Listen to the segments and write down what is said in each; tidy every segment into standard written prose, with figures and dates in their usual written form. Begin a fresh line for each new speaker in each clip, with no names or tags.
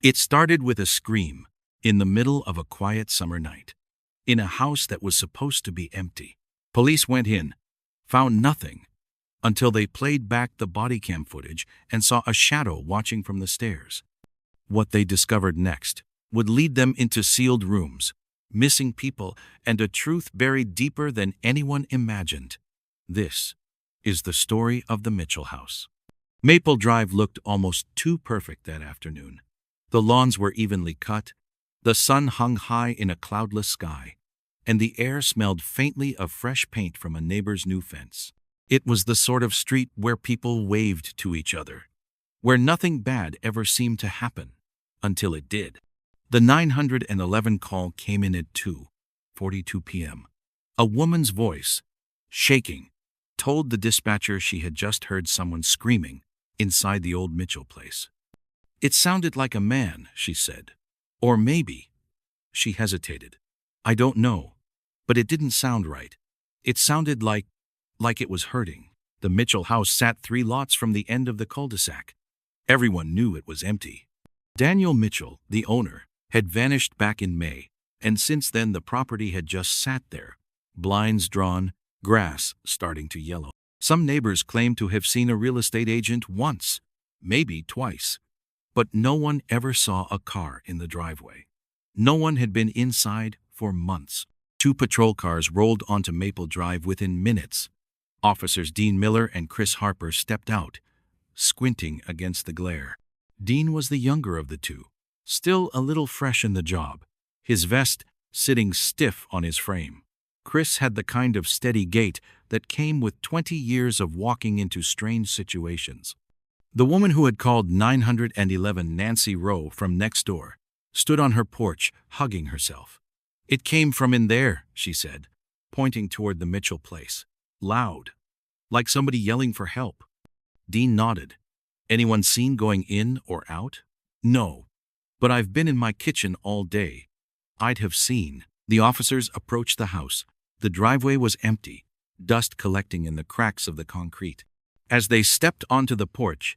It started with a scream in the middle of a quiet summer night, in a house that was supposed to be empty. Police went in, found nothing, until they played back the body cam footage and saw a shadow watching from the stairs. What they discovered next would lead them into sealed rooms, missing people, and a truth buried deeper than anyone imagined. This is the story of the Mitchell house. Maple Drive looked almost too perfect that afternoon. The lawns were evenly cut, the sun hung high in a cloudless sky, and the air smelled faintly of fresh paint from a neighbor's new fence. It was the sort of street where people waved to each other, where nothing bad ever seemed to happen, until it did. The 911 call came in at 2:42 p.m. A woman's voice, shaking, told the dispatcher she had just heard someone screaming inside the old Mitchell place. It sounded like a man, she said. Or maybe, she hesitated. I don't know, but it didn't sound right. It sounded like it was hurting. The Mitchell house sat 3 lots from the end of the cul-de-sac. Everyone knew it was empty. Daniel Mitchell, the owner, had vanished back in May, and since then the property had just sat there, blinds drawn, grass starting to yellow. Some neighbors claimed to have seen a real estate agent once, maybe twice, but no one ever saw a car in the driveway. No one had been inside for months. 2 patrol cars rolled onto Maple Drive within minutes. Officers Dean Miller and Chris Harper stepped out, squinting against the glare. Dean was the younger of the two, still a little fresh in the job, his vest sitting stiff on his frame. Chris had the kind of steady gait that came with 20 years of walking into strange situations. The woman who had called 911, Nancy Rowe from next door, stood on her porch, hugging herself. It came from in there, she said, pointing toward the Mitchell place. Loud, like somebody yelling for help. Dean nodded. Anyone seen going in or out? No, but I've been in my kitchen all day. I'd have seen. The officers approached the house. The driveway was empty, dust collecting in the cracks of the concrete. As they stepped onto the porch,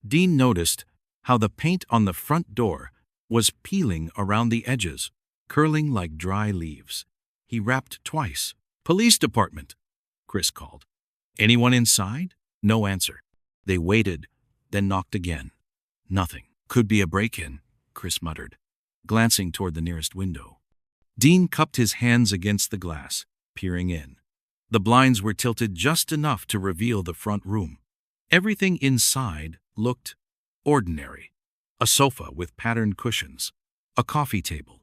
Dean noticed how the paint on the front door was peeling around the edges, curling like dry leaves. He rapped twice. Police department, Chris called. Anyone inside? No answer. They waited, then knocked again. Nothing. Could be a break-in, Chris muttered, glancing toward the nearest window. Dean cupped his hands against the glass, peering in. The blinds were tilted just enough to reveal the front room. Everything inside looked ordinary. A sofa with patterned cushions, a coffee table,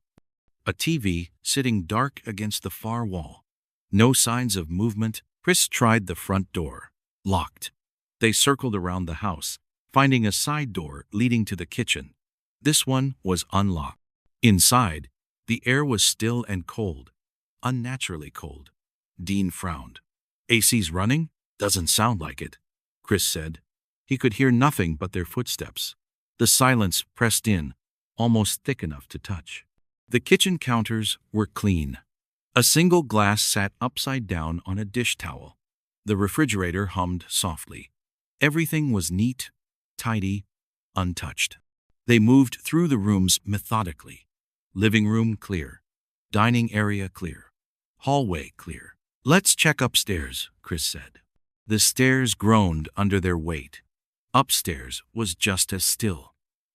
a TV sitting dark against the far wall. No signs of movement. Chris tried the front door. Locked. They circled around the house, finding a side door leading to the kitchen. This one was unlocked. Inside, the air was still and cold, unnaturally cold. Dean frowned. AC's running? Doesn't sound like it, Chris said. He could hear nothing but their footsteps. The silence pressed in, almost thick enough to touch. The kitchen counters were clean. A single glass sat upside down on a dish towel. The refrigerator hummed softly. Everything was neat, tidy, untouched. They moved through the rooms methodically. Living room clear. Dining area clear. Hallway clear. Let's check upstairs, Chris said. The stairs groaned under their weight. Upstairs was just as still.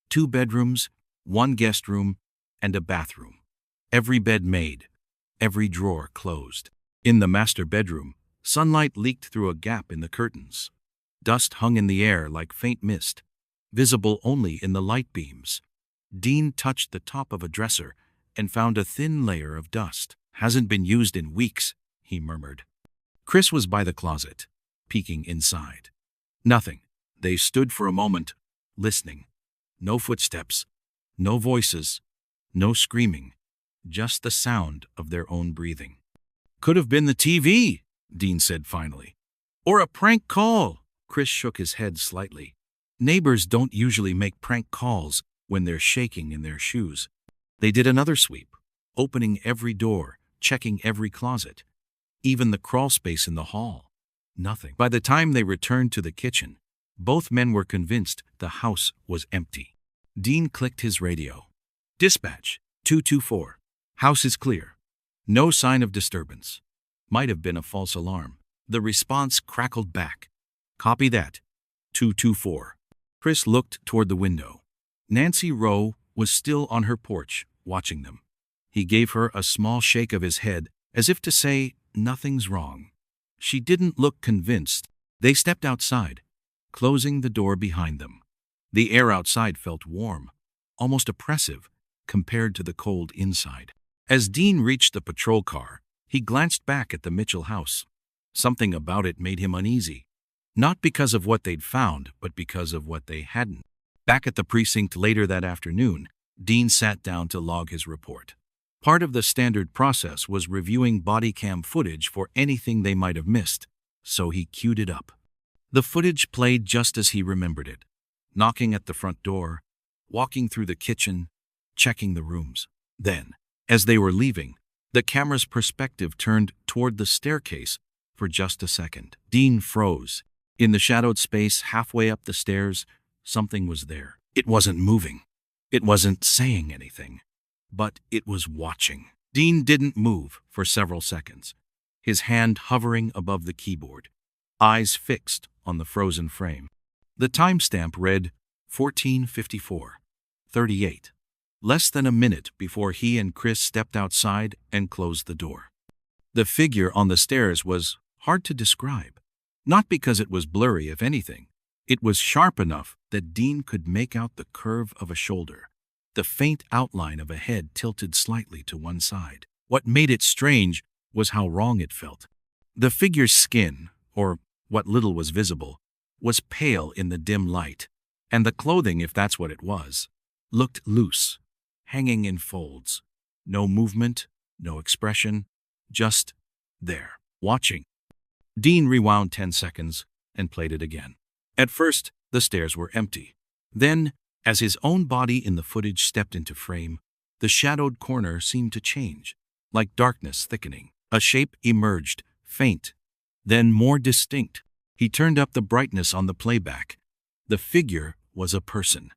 2 bedrooms, 1 guest room, and a bathroom. Every bed made, every drawer closed. In the master bedroom, sunlight leaked through a gap in the curtains. Dust hung in the air like faint mist, visible only in the light beams. Dean touched the top of a dresser and found a thin layer of dust. Hasn't been used in weeks, he murmured. Chris was by the closet, peeking inside. Nothing. They stood for a moment, listening. No footsteps, no voices, no screaming, just the sound of their own breathing. Could have been the TV, Dean said finally. Or a prank call. Chris shook his head slightly. Neighbors don't usually make prank calls when they're shaking in their shoes. They did another sweep, opening every door, checking every closet, even the crawl space in the hall. Nothing. By the time they returned to the kitchen, both men were convinced the house was empty. Dean clicked his radio. Dispatch, 224. House is clear. No sign of disturbance. Might have been a false alarm. The response crackled back. Copy that. 224. Chris looked toward the window. Nancy Rowe was still on her porch, watching them. He gave her a small shake of his head, as if to say, nothing's wrong. She didn't look convinced. They stepped outside, closing the door behind them. The air outside felt warm, almost oppressive, compared to the cold inside. As Dean reached the patrol car, he glanced back at the Mitchell house. Something about it made him uneasy. Not because of what they'd found, but because of what they hadn't. Back at the precinct later that afternoon, Dean sat down to log his report. Part of the standard process was reviewing body cam footage for anything they might have missed, so he queued it up. The footage played just as he remembered it. Knocking at the front door, walking through the kitchen, checking the rooms. Then, as they were leaving, the camera's perspective turned toward the staircase for just a second. Dean froze. In the shadowed space halfway up the stairs, something was there. It wasn't moving. It wasn't saying anything. But it was watching. Dean didn't move for several seconds, his hand hovering above the keyboard, eyes fixed on the frozen frame. The timestamp read 14:54:38, less than a minute before he and Chris stepped outside and closed the door. The figure on the stairs was hard to describe, not because it was blurry, if anything. It was sharp enough that Dean could make out the curve of a shoulder, the faint outline of a head tilted slightly to one side. What made it strange was how wrong it felt. The figure's skin, or what little was visible, was pale in the dim light, and the clothing, if that's what it was, looked loose, hanging in folds. No movement, no expression, just there, watching. Dean rewound 10 seconds and played it again. At first, the stairs were empty. Then, as his own body in the footage stepped into frame, the shadowed corner seemed to change, like darkness thickening. A shape emerged, faint, then more distinct. He turned up the brightness on the playback. The figure was a person.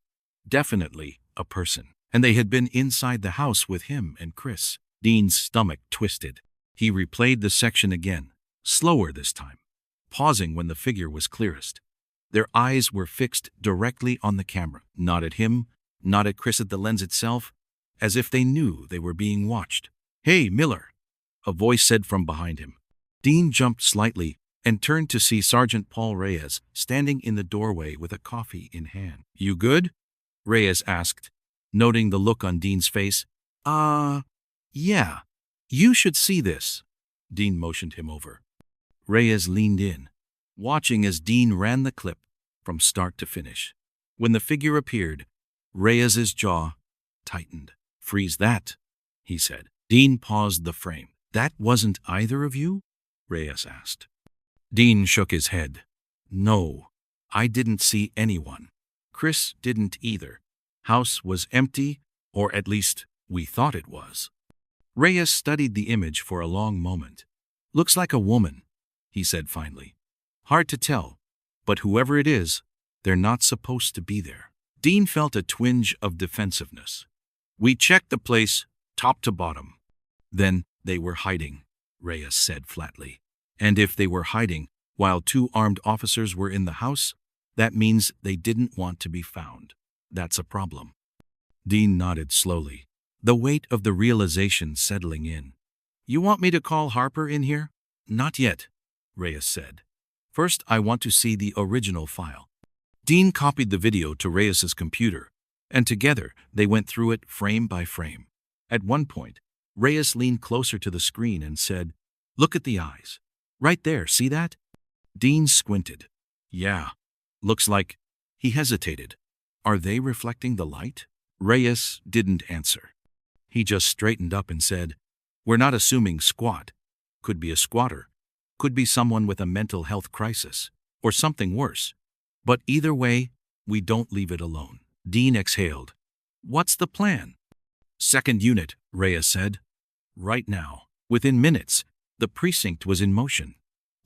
Definitely a person. And they had been inside the house with him and Chris. Dean's stomach twisted. He replayed the section again, slower this time, pausing when the figure was clearest. Their eyes were fixed directly on the camera, not at him, not at Chris, at the lens itself, as if they knew they were being watched. "Hey, Miller," a voice said from behind him. Dean jumped slightly and turned to see Sergeant Paul Reyes standing in the doorway with a coffee in hand. "You good?" Reyes asked, noting the look on Dean's face. Yeah. You should see this." Dean motioned him over. Reyes leaned in, watching as Dean ran the clip from start to finish. When the figure appeared, Reyes's jaw tightened. "Freeze that," he said. Dean paused the frame. "That wasn't either of you?" Reyes asked. Dean shook his head. "No, I didn't see anyone. Chris didn't either. House was empty, or at least we thought it was." Reyes studied the image for a long moment. "Looks like a woman," he said finally. "Hard to tell, but whoever it is, they're not supposed to be there." Dean felt a twinge of defensiveness. "We checked the place, top to bottom." "Then they were hiding," Reyes said flatly. "And if they were hiding while 2 armed officers were in the house, that means they didn't want to be found. That's a problem." Dean nodded slowly, the weight of the realization settling in. "You want me to call Harper in here?" "Not yet," Reyes said. "First, I want to see the original file." Dean copied the video to Reyes's computer, and together they went through it frame by frame. At one point, Reyes leaned closer to the screen and said, "Look at the eyes. Right there, see that?" Dean squinted. "Yeah, looks like..." He hesitated. "Are they reflecting the light?" Reyes didn't answer. He just straightened up and said, "We're not assuming squat. Could be a squatter. Could be someone with a mental health crisis. Or something worse. But either way, we don't leave it alone." Dean exhaled. "What's the plan?" "Second unit," Reyes said. "Right now." Within minutes, the precinct was in motion.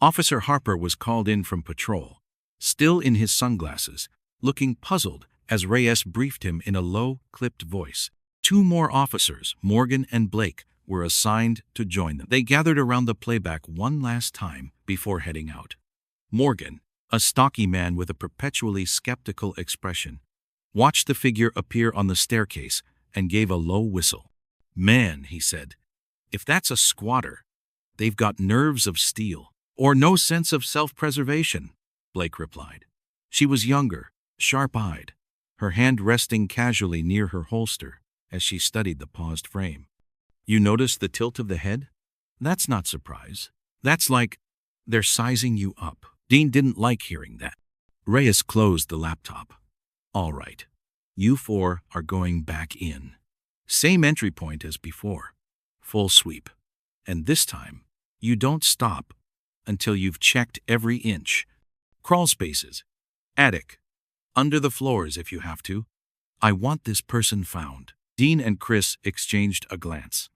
Officer Harper was called in from patrol, still in his sunglasses, looking puzzled as Reyes briefed him in a low, clipped voice. 2 more officers, Morgan and Blake, were assigned to join them. They gathered around the playback one last time before heading out. Morgan, a stocky man with a perpetually skeptical expression, watched the figure appear on the staircase and gave a low whistle. "Man," he said, "if that's a squatter, they've got nerves of steel." "Or no sense of self-preservation," Blake replied. She was younger, sharp-eyed, her hand resting casually near her holster as she studied the paused frame. "You notice the tilt of the head? That's not surprise. That's like they're sizing you up." Dean didn't like hearing that. Reyes closed the laptop. "All right. You 4 are going back in. Same entry point as before. Full sweep. And this time, you don't stop until you've checked every inch. Crawl spaces, attic, under the floors if you have to. I want this person found." Dean and Chris exchanged a glance.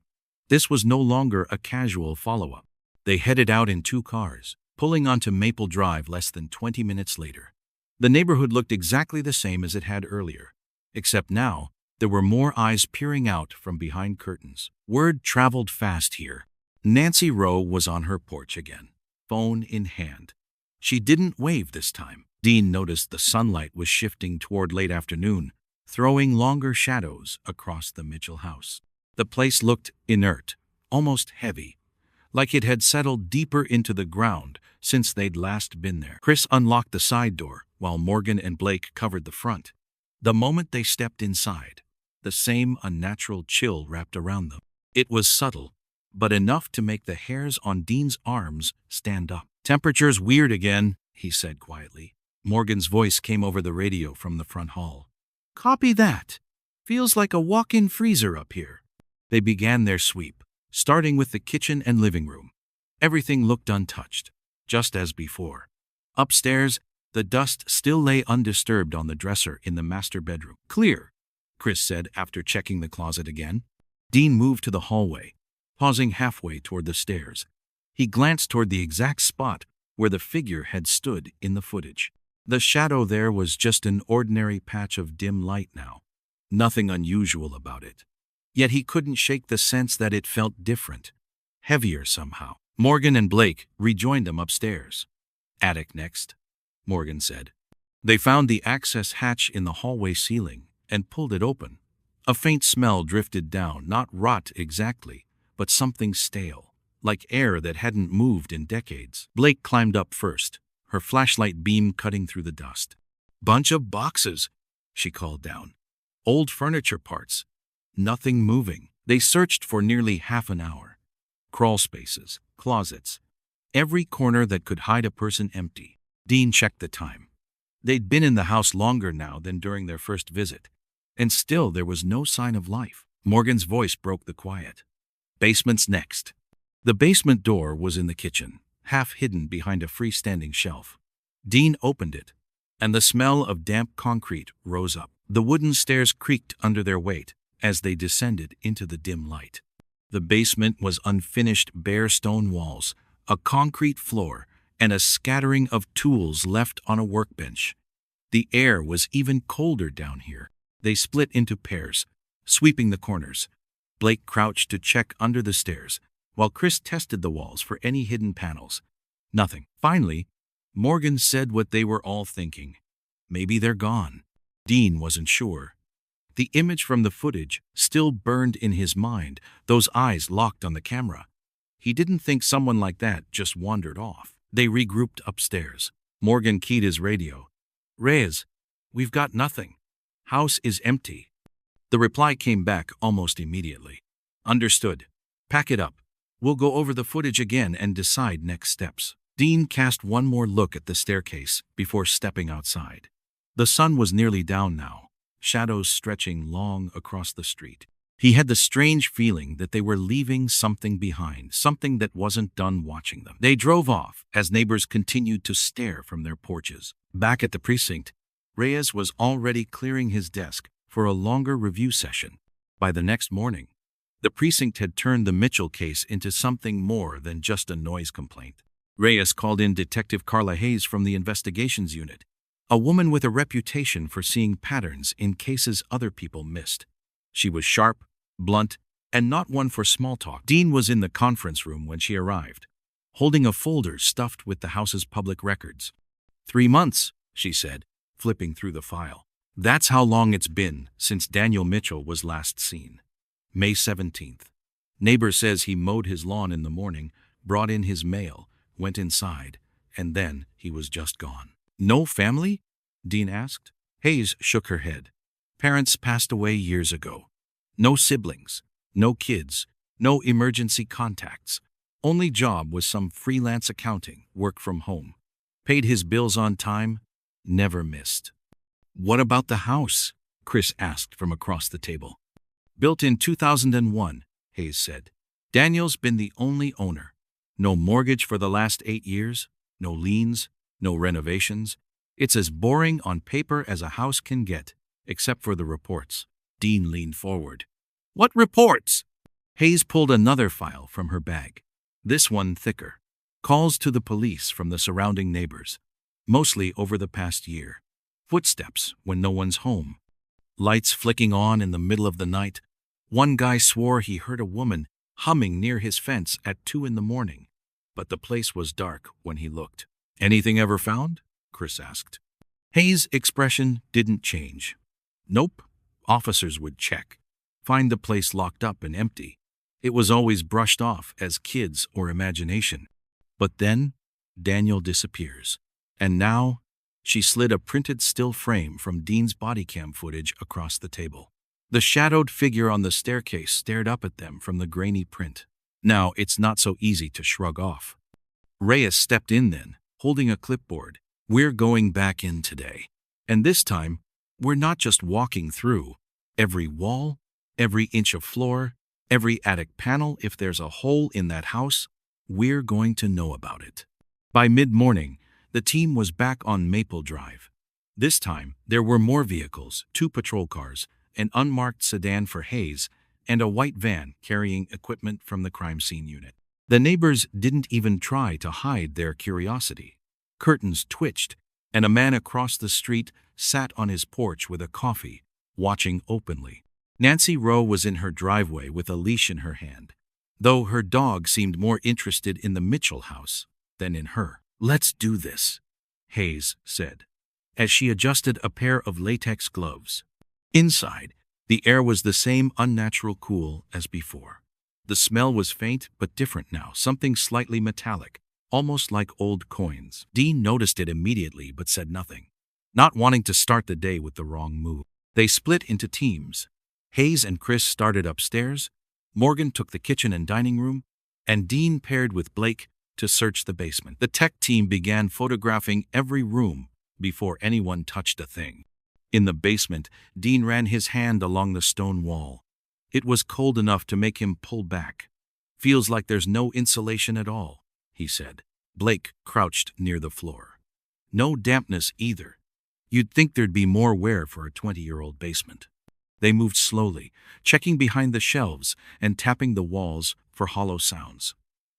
This was no longer a casual follow-up. They headed out in 2 cars, pulling onto Maple Drive less than 20 minutes later. The neighborhood looked exactly the same as it had earlier, except now there were more eyes peering out from behind curtains. Word traveled fast here. Nancy Rowe was on her porch again, phone in hand. She didn't wave this time. Dean noticed the sunlight was shifting toward late afternoon, throwing longer shadows across the Mitchell house. The place looked inert, almost heavy, like it had settled deeper into the ground since they'd last been there. Chris unlocked the side door while Morgan and Blake covered the front. The moment they stepped inside, the same unnatural chill wrapped around them. It was subtle, but enough to make the hairs on Dean's arms stand up. "Temperature's weird again," he said quietly. Morgan's voice came over the radio from the front hall. "Copy that. Feels like a walk-in freezer up here." They began their sweep, starting with the kitchen and living room. Everything looked untouched, just as before. Upstairs, the dust still lay undisturbed on the dresser in the master bedroom. "Clear," Chris said after checking the closet again. Dean moved to the hallway, pausing halfway toward the stairs. He glanced toward the exact spot where the figure had stood in the footage. The shadow there was just an ordinary patch of dim light now. Nothing unusual about it. Yet he couldn't shake the sense that it felt different, heavier somehow. Morgan and Blake rejoined them upstairs. "Attic next," Morgan said. They found the access hatch in the hallway ceiling and pulled it open. A faint smell drifted down, not rot exactly, but something stale, like air that hadn't moved in decades. Blake climbed up first, her flashlight beam cutting through the dust. "Bunch of boxes," she called down. "Old furniture parts. Nothing moving." They searched for nearly half an hour. Crawl spaces, closets, every corner that could hide a person empty. Dean checked the time. They'd been in the house longer now than during their first visit, and still there was no sign of life. Morgan's voice broke the quiet. "Basement's next." The basement door was in the kitchen, half hidden behind a freestanding shelf. Dean opened it, and the smell of damp concrete rose up. The wooden stairs creaked under their weight as they descended into the dim light. The basement was unfinished bare stone walls, a concrete floor, and a scattering of tools left on a workbench. The air was even colder down here. They split into pairs, sweeping the corners. Blake crouched to check under the stairs, while Chris tested the walls for any hidden panels. Nothing. Finally, Morgan said what they were all thinking. Maybe they're gone. Dean wasn't sure. The image from the footage still burned in his mind, those eyes locked on the camera. He didn't think someone like that just wandered off. They regrouped upstairs. Morgan keyed his radio. "Reyes, we've got nothing. House is empty." The reply came back almost immediately. "Understood. Pack it up. We'll go over the footage again and decide next steps." Dean cast one more look at the staircase before stepping outside. The sun was nearly down now, shadows stretching long across the street. He had the strange feeling that they were leaving something behind, something that wasn't done watching them. They drove off as neighbors continued to stare from their porches. Back at the precinct, Reyes was already clearing his desk for a longer review session. By the next morning, the precinct had turned the Mitchell case into something more than just a noise complaint. Reyes called in Detective Carla Hayes from the investigations unit, A woman with a reputation for seeing patterns in cases other people missed. She was sharp, blunt, and not one for small talk. Dean was in the conference room when she arrived, holding a folder stuffed with the house's public records. 3 months, she said, flipping through the file. That's how long it's been since Daniel Mitchell was last seen. May 17th. Neighbor says he mowed his lawn in the morning, brought in his mail, went inside, and then he was just gone. No family? Dean asked. Hayes shook her head. Parents passed away years ago. No siblings, no kids, no emergency contacts. Only job was some freelance accounting, work from home. Paid his bills on time, never missed. What about the house? Chris asked from across the table. Built in 2001, Hayes said. Daniel's been the only owner. No mortgage for the last 8 years, no liens, no renovations. It's as boring on paper as a house can get, except for the reports. Dean leaned forward. What reports? Hayes pulled another file from her bag. This one thicker. Calls to the police from the surrounding neighbors, mostly over the past year. Footsteps when no one's home. Lights flicking on in the middle of the night. One guy swore he heard a woman humming near his fence at 2 in the morning, but the place was dark when he looked. Anything ever found? Chris asked. Hayes' expression didn't change. Nope. Officers would check. Find the place locked up and empty. It was always brushed off as kids or imagination. But then, Daniel disappears. And now, she slid a printed still frame from Dean's body cam footage across the table. The shadowed figure on the staircase stared up at them from the grainy print. Now, it's not so easy to shrug off. Reyes stepped in then, holding a clipboard. We're going back in today. And this time, we're not just walking through. Every wall, every inch of floor, every attic panel, if there's a hole in that house, we're going to know about it. By mid-morning, the team was back on Maple Drive. This time, there were more vehicles, 2 patrol cars, an unmarked sedan for Hayes, and a white van carrying equipment from the crime scene unit. The neighbors didn't even try to hide their curiosity. Curtains twitched, and a man across the street sat on his porch with a coffee, watching openly. Nancy Rowe was in her driveway with a leash in her hand, though her dog seemed more interested in the Mitchell house than in her. Let's do this, Hayes said, as she adjusted a pair of latex gloves. Inside, the air was the same unnatural cool as before. The smell was faint but different now, something slightly metallic, almost like old coins. Dean noticed it immediately but said nothing, not wanting to start the day with the wrong move. They split into teams. Hayes and Chris started upstairs, Morgan took the kitchen and dining room, and Dean paired with Blake to search the basement. The tech team began photographing every room before anyone touched a thing. In the basement, Dean ran his hand along the stone wall. It was cold enough to make him pull back. Feels like there's no insulation at all, he said. Blake crouched near the floor. No dampness either. You'd think there'd be more wear for a 20-year-old basement. They moved slowly, checking behind the shelves and tapping the walls for hollow sounds.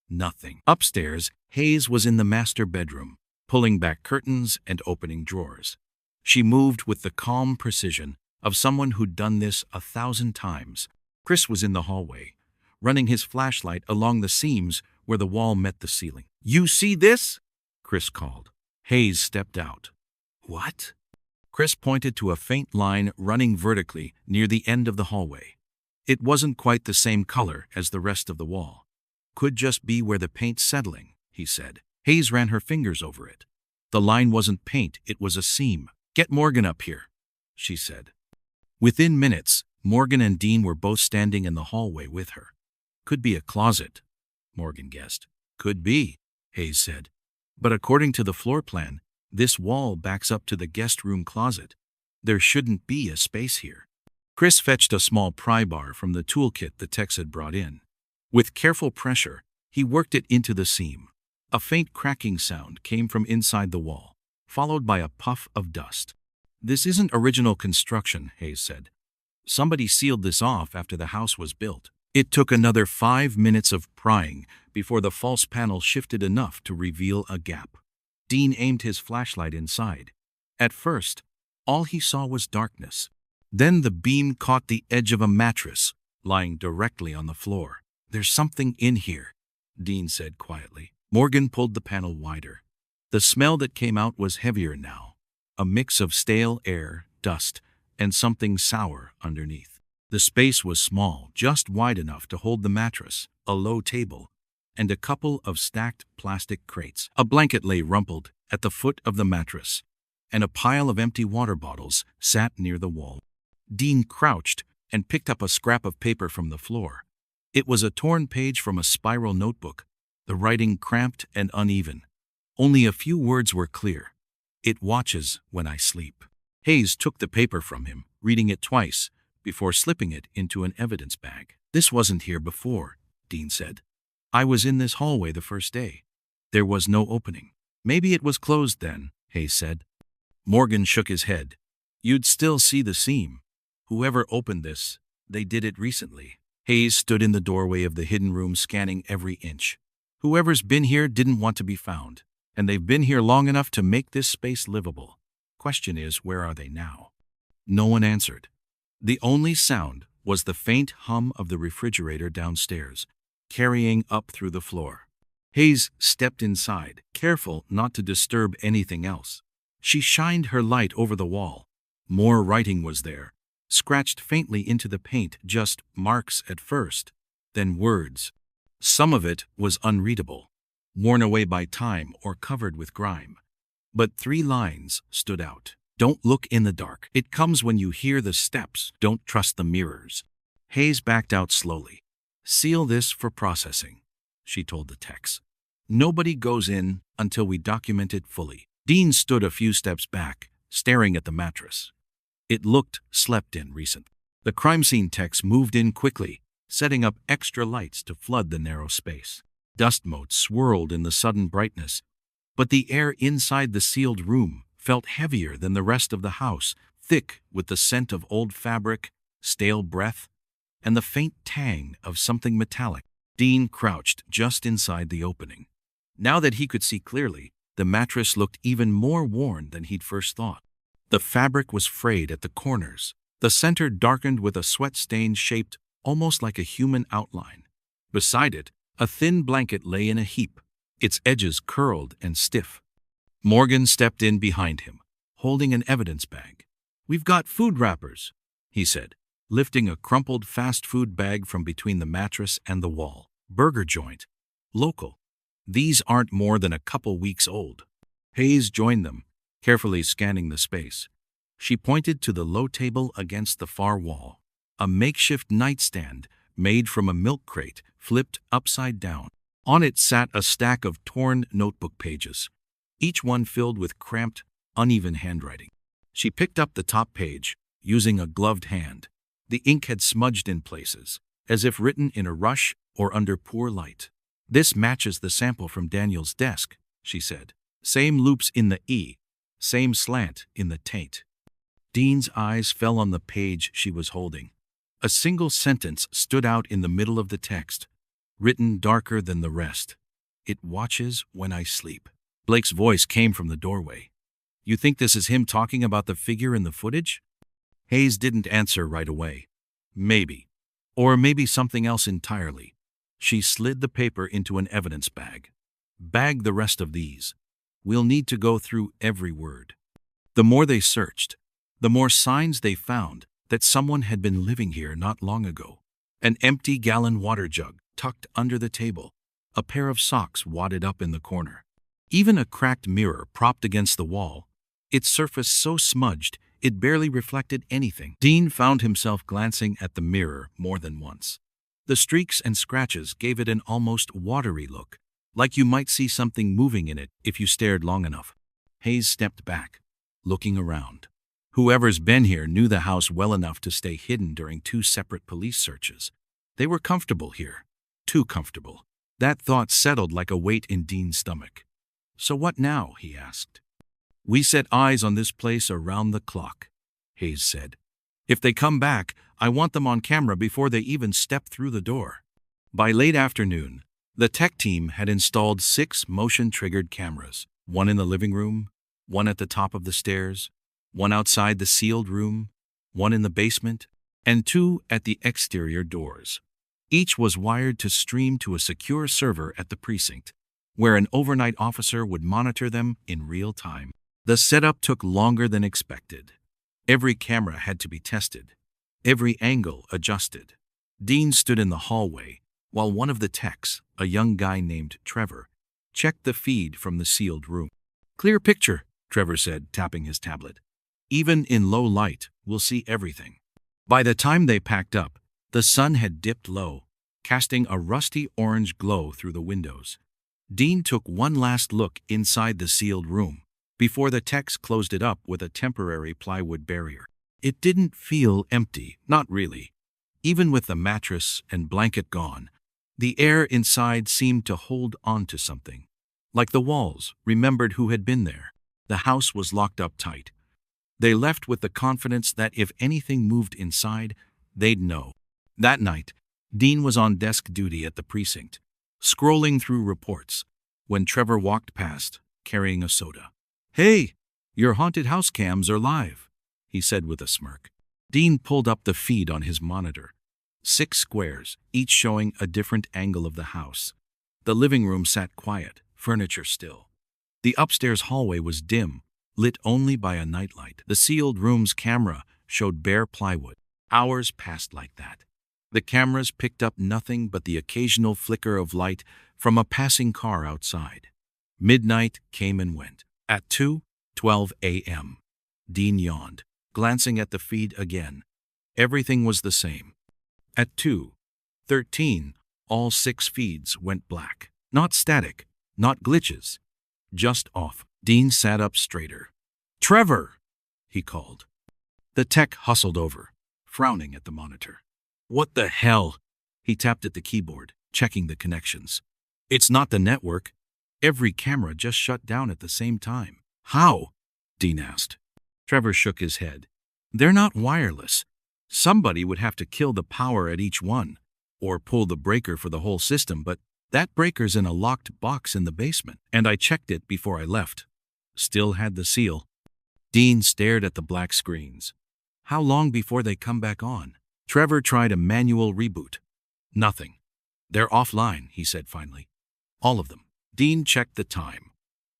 Nothing. Upstairs, Hayes was in the master bedroom, pulling back curtains and opening drawers. She moved with the calm precision of someone who'd done this 1,000 times. Chris was in the hallway, running his flashlight along the seams where the wall met the ceiling. You see this? Chris called. Hayes stepped out. What? Chris pointed to a faint line running vertically near the end of the hallway. It wasn't quite the same color as the rest of the wall. Could just be where the paint's settling, he said. Hayes ran her fingers over it. The line wasn't paint, it was a seam. Get Morgan up here, she said. Within minutes, Morgan and Dean were both standing in the hallway with her. Could be a closet, Morgan guessed. Could be, Hayes said. But according to the floor plan, this wall backs up to the guest room closet. There shouldn't be a space here. Chris fetched a small pry bar from the toolkit the techs had brought in. With careful pressure, he worked it into the seam. A faint cracking sound came from inside the wall, followed by a puff of dust. This isn't original construction, Hayes said. Somebody sealed this off after the house was built. It took another 5 minutes of prying before the false panel shifted enough to reveal a gap. Dean aimed his flashlight inside, At first, all he saw was darkness. Then the beam caught the edge of a mattress, lying directly on the floor. "There's something in here," Dean said quietly. Morgan pulled the panel wider. The smell that came out was heavier now, a mix of stale air, dust, and something sour underneath. The space was small, just wide enough to hold the mattress, a low table, and a couple of stacked plastic crates. A blanket lay rumpled at the foot of the mattress, and a pile of empty water bottles sat near the wall. Dean crouched and picked up a scrap of paper from the floor. It was a torn page from a spiral notebook, the writing cramped and uneven. Only a few words were clear. "It watches when I sleep." Hayes took the paper from him, reading it twice, before slipping it into an evidence bag. "This wasn't here before," Dean said. "I was in this hallway the first day. There was no opening." "Maybe it was closed then," Hayes said. Morgan shook his head. "You'd still see the seam. Whoever opened this, they did it recently." Hayes stood in the doorway of the hidden room, scanning every inch. "Whoever's been here didn't want to be found, and they've been here long enough to make this space livable. Question is, where are they now?" No one answered. The only sound was the faint hum of the refrigerator downstairs, carrying up through the floor. Hayes stepped inside, careful not to disturb anything else. She shined her light over the wall. More writing was there, scratched faintly into the paint, just marks at first, then words. Some of it was unreadable, worn away by time or covered with grime. But 3 lines stood out. "Don't look in the dark. It comes when you hear the steps. Don't trust the mirrors." Hayes backed out slowly. "Seal this for processing," she told the techs. "Nobody goes in until we document it fully." Dean stood a few steps back, staring at the mattress. It looked slept in recent. The crime scene techs moved in quickly, setting up extra lights to flood the narrow space. Dust motes swirled in the sudden brightness, but the air inside the sealed room felt heavier than the rest of the house, thick with the scent of old fabric, stale breath, and the faint tang of something metallic. Dean crouched just inside the opening. Now that he could see clearly, the mattress looked even more worn than he'd first thought. The fabric was frayed at the corners, the center darkened with a sweat stain shaped almost like a human outline. Beside it, a thin blanket lay in a heap, its edges curled and stiff. Morgan stepped in behind him, holding an evidence bag. "We've got food wrappers," he said, lifting a crumpled fast food bag from between the mattress and the wall. "Burger joint. Local. These aren't more than a couple weeks old." Hayes joined them, carefully scanning the space. She pointed to the low table against the far wall, a makeshift nightstand made from a milk crate flipped upside down. On it sat a stack of torn notebook pages, each one filled with cramped, uneven handwriting. She picked up the top page, using a gloved hand. The ink had smudged in places, as if written in a rush or under poor light. "This matches the sample from Daniel's desk," she said. "Same loops in the E, same slant in the taint." Dean's eyes fell on the page she was holding. A single sentence stood out in the middle of the text, written darker than the rest. "It watches when I sleep." Blake's voice came from the doorway. "You think this is him talking about the figure in the footage?" Hayes didn't answer right away. "Maybe. Or maybe something else entirely." She slid the paper into an evidence bag. "Bag the rest of these. We'll need to go through every word." The more they searched, the more signs they found that someone had been living here not long ago. An empty gallon water jug tucked under the table, a pair of socks wadded up in the corner. Even a cracked mirror propped against the wall, its surface so smudged it barely reflected anything. Dean found himself glancing at the mirror more than once. The streaks and scratches gave it an almost watery look, like you might see something moving in it if you stared long enough. Hayes stepped back, looking around. Whoever's been here knew the house well enough to stay hidden during 2 separate police searches. They were comfortable here. Too comfortable. That thought settled like a weight in Dean's stomach. "So what now?" he asked. "We set eyes on this place around the clock," Hayes said. "If they come back, I want them on camera before they even step through the door." By late afternoon, the tech team had installed 6 motion-triggered cameras, one in the living room, one at the top of the stairs, one outside the sealed room, one in the basement, and two at the exterior doors. Each was wired to stream to a secure server at the precinct, where an overnight officer would monitor them in real time. The setup took longer than expected. Every camera had to be tested, every angle adjusted. Dean stood in the hallway, while one of the techs, a young guy named Trevor, checked the feed from the sealed room. "Clear picture," Trevor said, tapping his tablet. "Even in low light, we'll see everything." By the time they packed up, the sun had dipped low, casting a rusty orange glow through the windows. Dean took one last look inside the sealed room before the techs closed it up with a temporary plywood barrier. It didn't feel empty, not really. Even with the mattress and blanket gone, the air inside seemed to hold on to something. Like the walls remembered who had been there. The house was locked up tight. They left with the confidence that if anything moved inside, they'd know. That night, Dean was on desk duty at the precinct, scrolling through reports, when Trevor walked past, carrying a soda. "Hey, your haunted house cams are live," he said with a smirk. Dean pulled up the feed on his monitor. 6 squares, each showing a different angle of the house. The living room sat quiet, furniture still. The upstairs hallway was dim, lit only by a nightlight. The sealed room's camera showed bare plywood. Hours passed like that. The cameras picked up nothing but the occasional flicker of light from a passing car outside. Midnight came and went. At 2:12 a.m., Dean yawned, glancing at the feed again. Everything was the same. At 2:13, all 6 feeds went black. Not static, not glitches, just off. Dean sat up straighter. "Trevor!" he called. The tech hustled over, frowning at the monitor. "What the hell?" He tapped at the keyboard, checking the connections. "It's not the network. Every camera just shut down at the same time." "How?" Dean asked. Trevor shook his head. "They're not wireless. Somebody would have to kill the power at each one, or pull the breaker for the whole system, but that breaker's in a locked box in the basement, and I checked it before I left. Still had the seal." Dean stared at the black screens. "How long before they come back on?" Trevor tried a manual reboot. "Nothing. They're offline," he said finally. "All of them." Dean checked the time.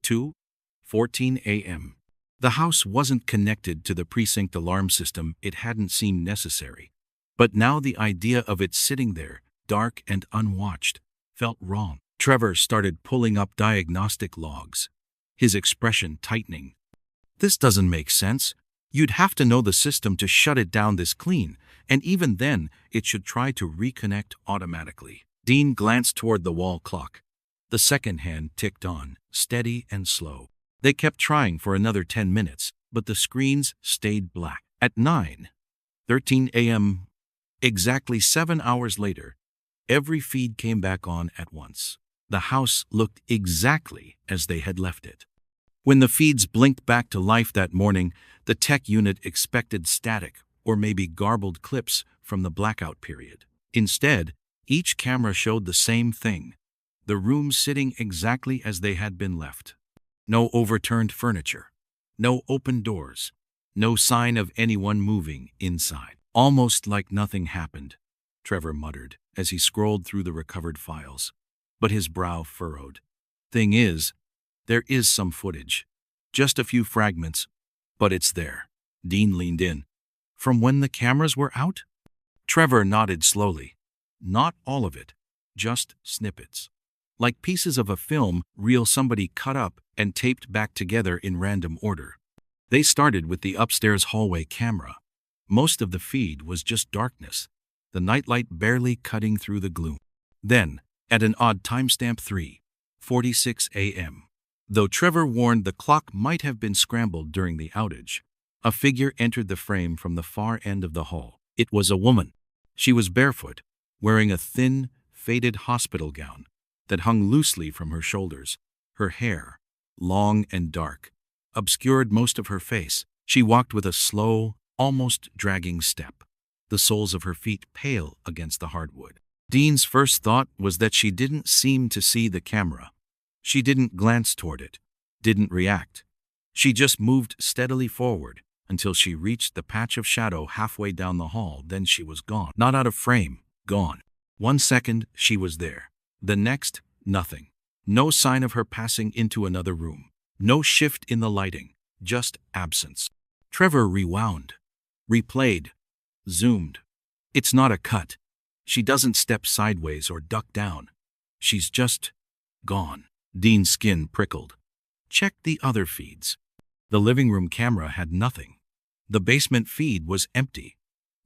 2:14 a.m. The house wasn't connected to the precinct alarm system. It hadn't seemed necessary. But now the idea of it sitting there, dark and unwatched, felt wrong. Trevor started pulling up diagnostic logs, his expression tightening. "This doesn't make sense. You'd have to know the system to shut it down this clean, and even then, it should try to reconnect automatically." Dean glanced toward the wall clock. The second hand ticked on, steady and slow. They kept trying for another 10 minutes, but the screens stayed black. At 9:13 a.m., exactly 7 hours later, every feed came back on at once. The house looked exactly as they had left it. When the feeds blinked back to life that morning, the tech unit expected static or maybe garbled clips from the blackout period. Instead, each camera showed the same thing. The room sitting exactly as they had been left. No overturned furniture, no open doors, no sign of anyone moving inside. "Almost like nothing happened," Trevor muttered as he scrolled through the recovered files. But his brow furrowed. "Thing is, there is some footage. Just a few fragments, but it's there." Dean leaned in. "From when the cameras were out?" Trevor nodded slowly. "Not all of it, just snippets. Like pieces of a film reel somebody cut up and taped back together in random order. They started with the upstairs hallway camera. Most of the feed was just darkness, the nightlight barely cutting through the gloom. Then, at an odd timestamp 3:46 a.m., though Trevor warned the clock might have been scrambled during the outage, a figure entered the frame from the far end of the hall. It was a woman. She was barefoot, wearing a thin, faded hospital gown that hung loosely from her shoulders. Her hair, long and dark, obscured most of her face. She walked with a slow, almost dragging step, the soles of her feet pale against the hardwood. Dean's first thought was that she didn't seem to see the camera. She didn't glance toward it, didn't react. She just moved steadily forward until she reached the patch of shadow halfway down the hall. Then she was gone. Not out of frame, gone. 1 second, she was there. The next, nothing. No sign of her passing into another room. No shift in the lighting, just absence. Trevor rewound, replayed, zoomed. It's not a cut. She doesn't step sideways or duck down. She's just gone. Dean's skin prickled. Check the other feeds. The living room camera had nothing. The basement feed was empty.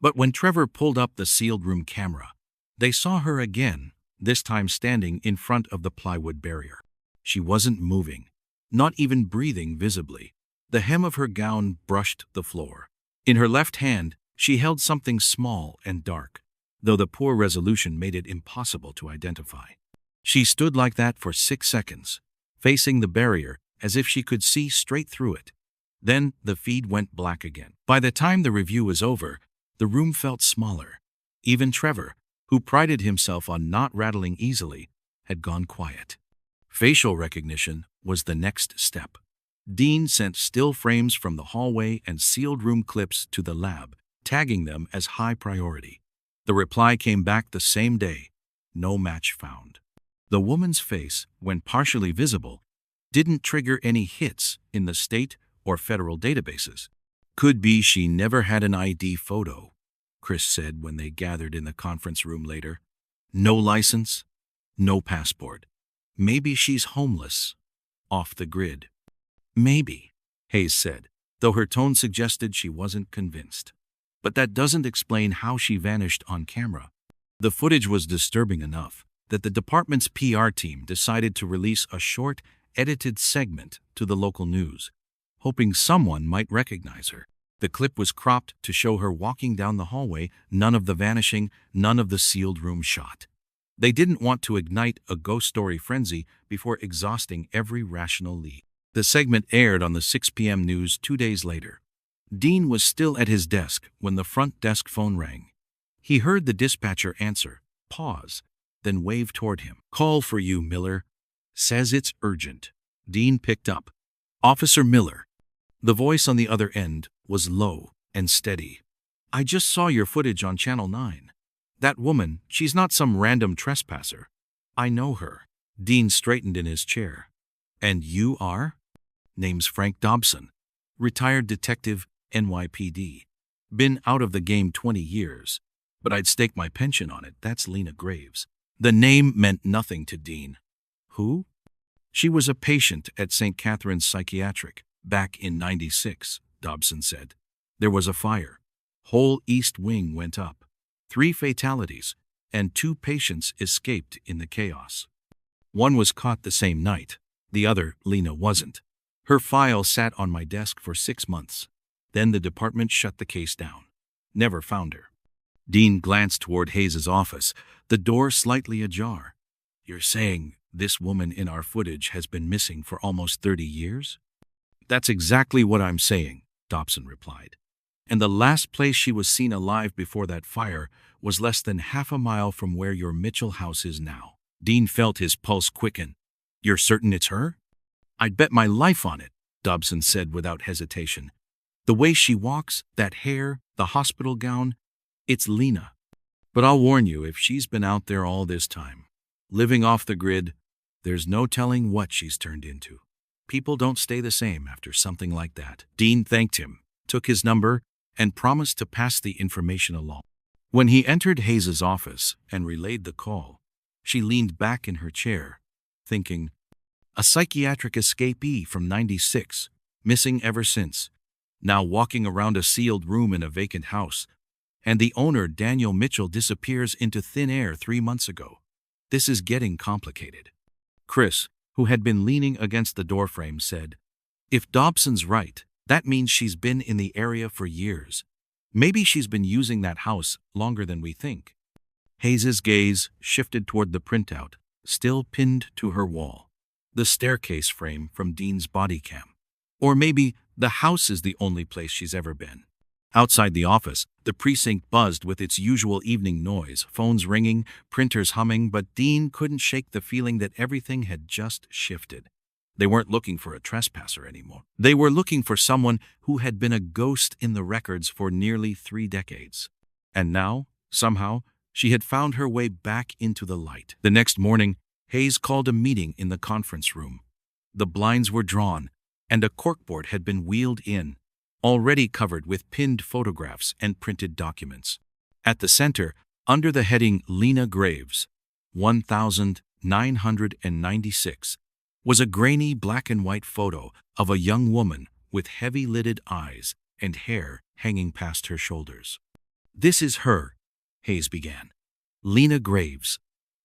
But when Trevor pulled up the sealed room camera, they saw her again, this time standing in front of the plywood barrier. She wasn't moving, not even breathing visibly. The hem of her gown brushed the floor. In her left hand, she held something small and dark, though the poor resolution made it impossible to identify. She stood like that for 6 seconds, facing the barrier as if she could see straight through it. Then the feed went black again. By the time the review was over, the room felt smaller. Even Trevor, who prided himself on not rattling easily, had gone quiet. Facial recognition was the next step. Dean sent still frames from the hallway and sealed room clips to the lab, tagging them as high priority. The reply came back the same day. No match found. The woman's face, when partially visible, didn't trigger any hits in the state or federal databases. Could be she never had an ID photo, Chris said when they gathered in the conference room later. No license, no passport. Maybe she's homeless, off the grid. Maybe, Hayes said, though her tone suggested she wasn't convinced. But that doesn't explain how she vanished on camera. The footage was disturbing enough that the department's PR team decided to release a short, edited segment to the local news, hoping someone might recognize her. The clip was cropped to show her walking down the hallway, none of the vanishing, none of the sealed room shot. They didn't want to ignite a ghost story frenzy before exhausting every rational lead. The segment aired on the 6 p.m. news 2 days later. Dean was still at his desk when the front desk phone rang. He heard the dispatcher answer, pause, then wave toward him. "Call for you, Miller. Says it's urgent." Dean picked up. "Officer Miller." The voice on the other end was low and steady. "I just saw your footage on Channel 9. That woman, she's not some random trespasser. I know her." Dean straightened in his chair. "And you are?" "Name's Frank Dobson. Retired detective, NYPD. Been out of the game 20 years. But I'd stake my pension on it. That's Lena Graves." The name meant nothing to Dean. "Who?" "She was a patient at St. Catherine's Psychiatric back in '96, Dobson said. "There was a fire. Whole East Wing went up. 3 fatalities, and 2 patients escaped in the chaos. One was caught the same night. The other, Lena, wasn't. Her file sat on my desk for 6 months. Then the department shut the case down. Never found her." Dean glanced toward Hayes's office, the door slightly ajar. "You're saying this woman in our footage has been missing for almost 30 years? "That's exactly what I'm saying," Dobson replied. "And the last place she was seen alive before that fire was less than half a mile from where your Mitchell house is now." Dean felt his pulse quicken. "You're certain it's her?" "I'd bet my life on it," Dobson said without hesitation. "The way she walks, that hair, the hospital gown, it's Lena. But I'll warn you, if she's been out there all this time, living off the grid, there's no telling what she's turned into. People don't stay the same after something like that." Dean thanked him, took his number, and promised to pass the information along. When he entered Hayes's office and relayed the call, she leaned back in her chair, thinking, a psychiatric escapee from '96, missing ever since, now walking around a sealed room in a vacant house, and the owner, Daniel Mitchell, disappears into thin air 3 months ago. This is getting complicated. Chris, who had been leaning against the doorframe, said, "If Dobson's right, that means she's been in the area for years. Maybe she's been using that house longer than we think." Hayes's gaze shifted toward the printout, still pinned to her wall. The staircase frame from Dean's body cam. Or maybe the house is the only place she's ever been. Outside the office, the precinct buzzed with its usual evening noise, phones ringing, printers humming, but Dean couldn't shake the feeling that everything had just shifted. They weren't looking for a trespasser anymore. They were looking for someone who had been a ghost in the records for nearly 3 decades. And now, somehow, she had found her way back into the light. The next morning, Hayes called a meeting in the conference room. The blinds were drawn, and a corkboard had been wheeled in, already covered with pinned photographs and printed documents. At the center, under the heading Lena Graves, 1996, was a grainy black-and-white photo of a young woman with heavy-lidded eyes and hair hanging past her shoulders. "This is her," Hayes began. "Lena Graves,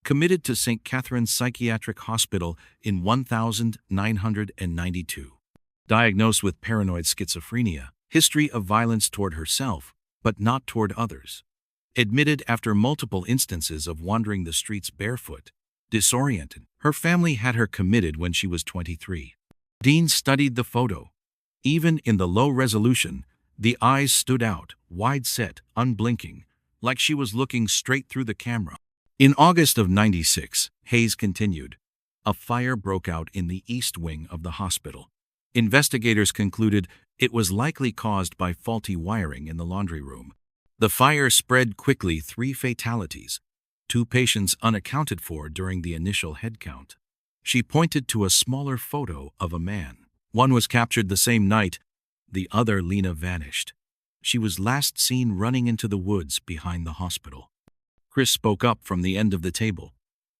committed to St. Catherine's Psychiatric Hospital in 1992. Diagnosed with paranoid schizophrenia, history of violence toward herself, but not toward others. Admitted after multiple instances of wandering the streets barefoot, disoriented. Her family had her committed when she was 23. Dean studied the photo. Even in the low resolution, the eyes stood out, wide-set, unblinking, like she was looking straight through the camera. In August of '96, Hayes continued, a fire broke out in the east wing of the hospital. Investigators concluded it was likely caused by faulty wiring in the laundry room. The fire spread quickly, 3 fatalities, 2 patients unaccounted for during the initial head count. She pointed to a smaller photo of a man. One was captured the same night, the other Lena vanished. She was last seen running into the woods behind the hospital. Chris spoke up from the end of the table.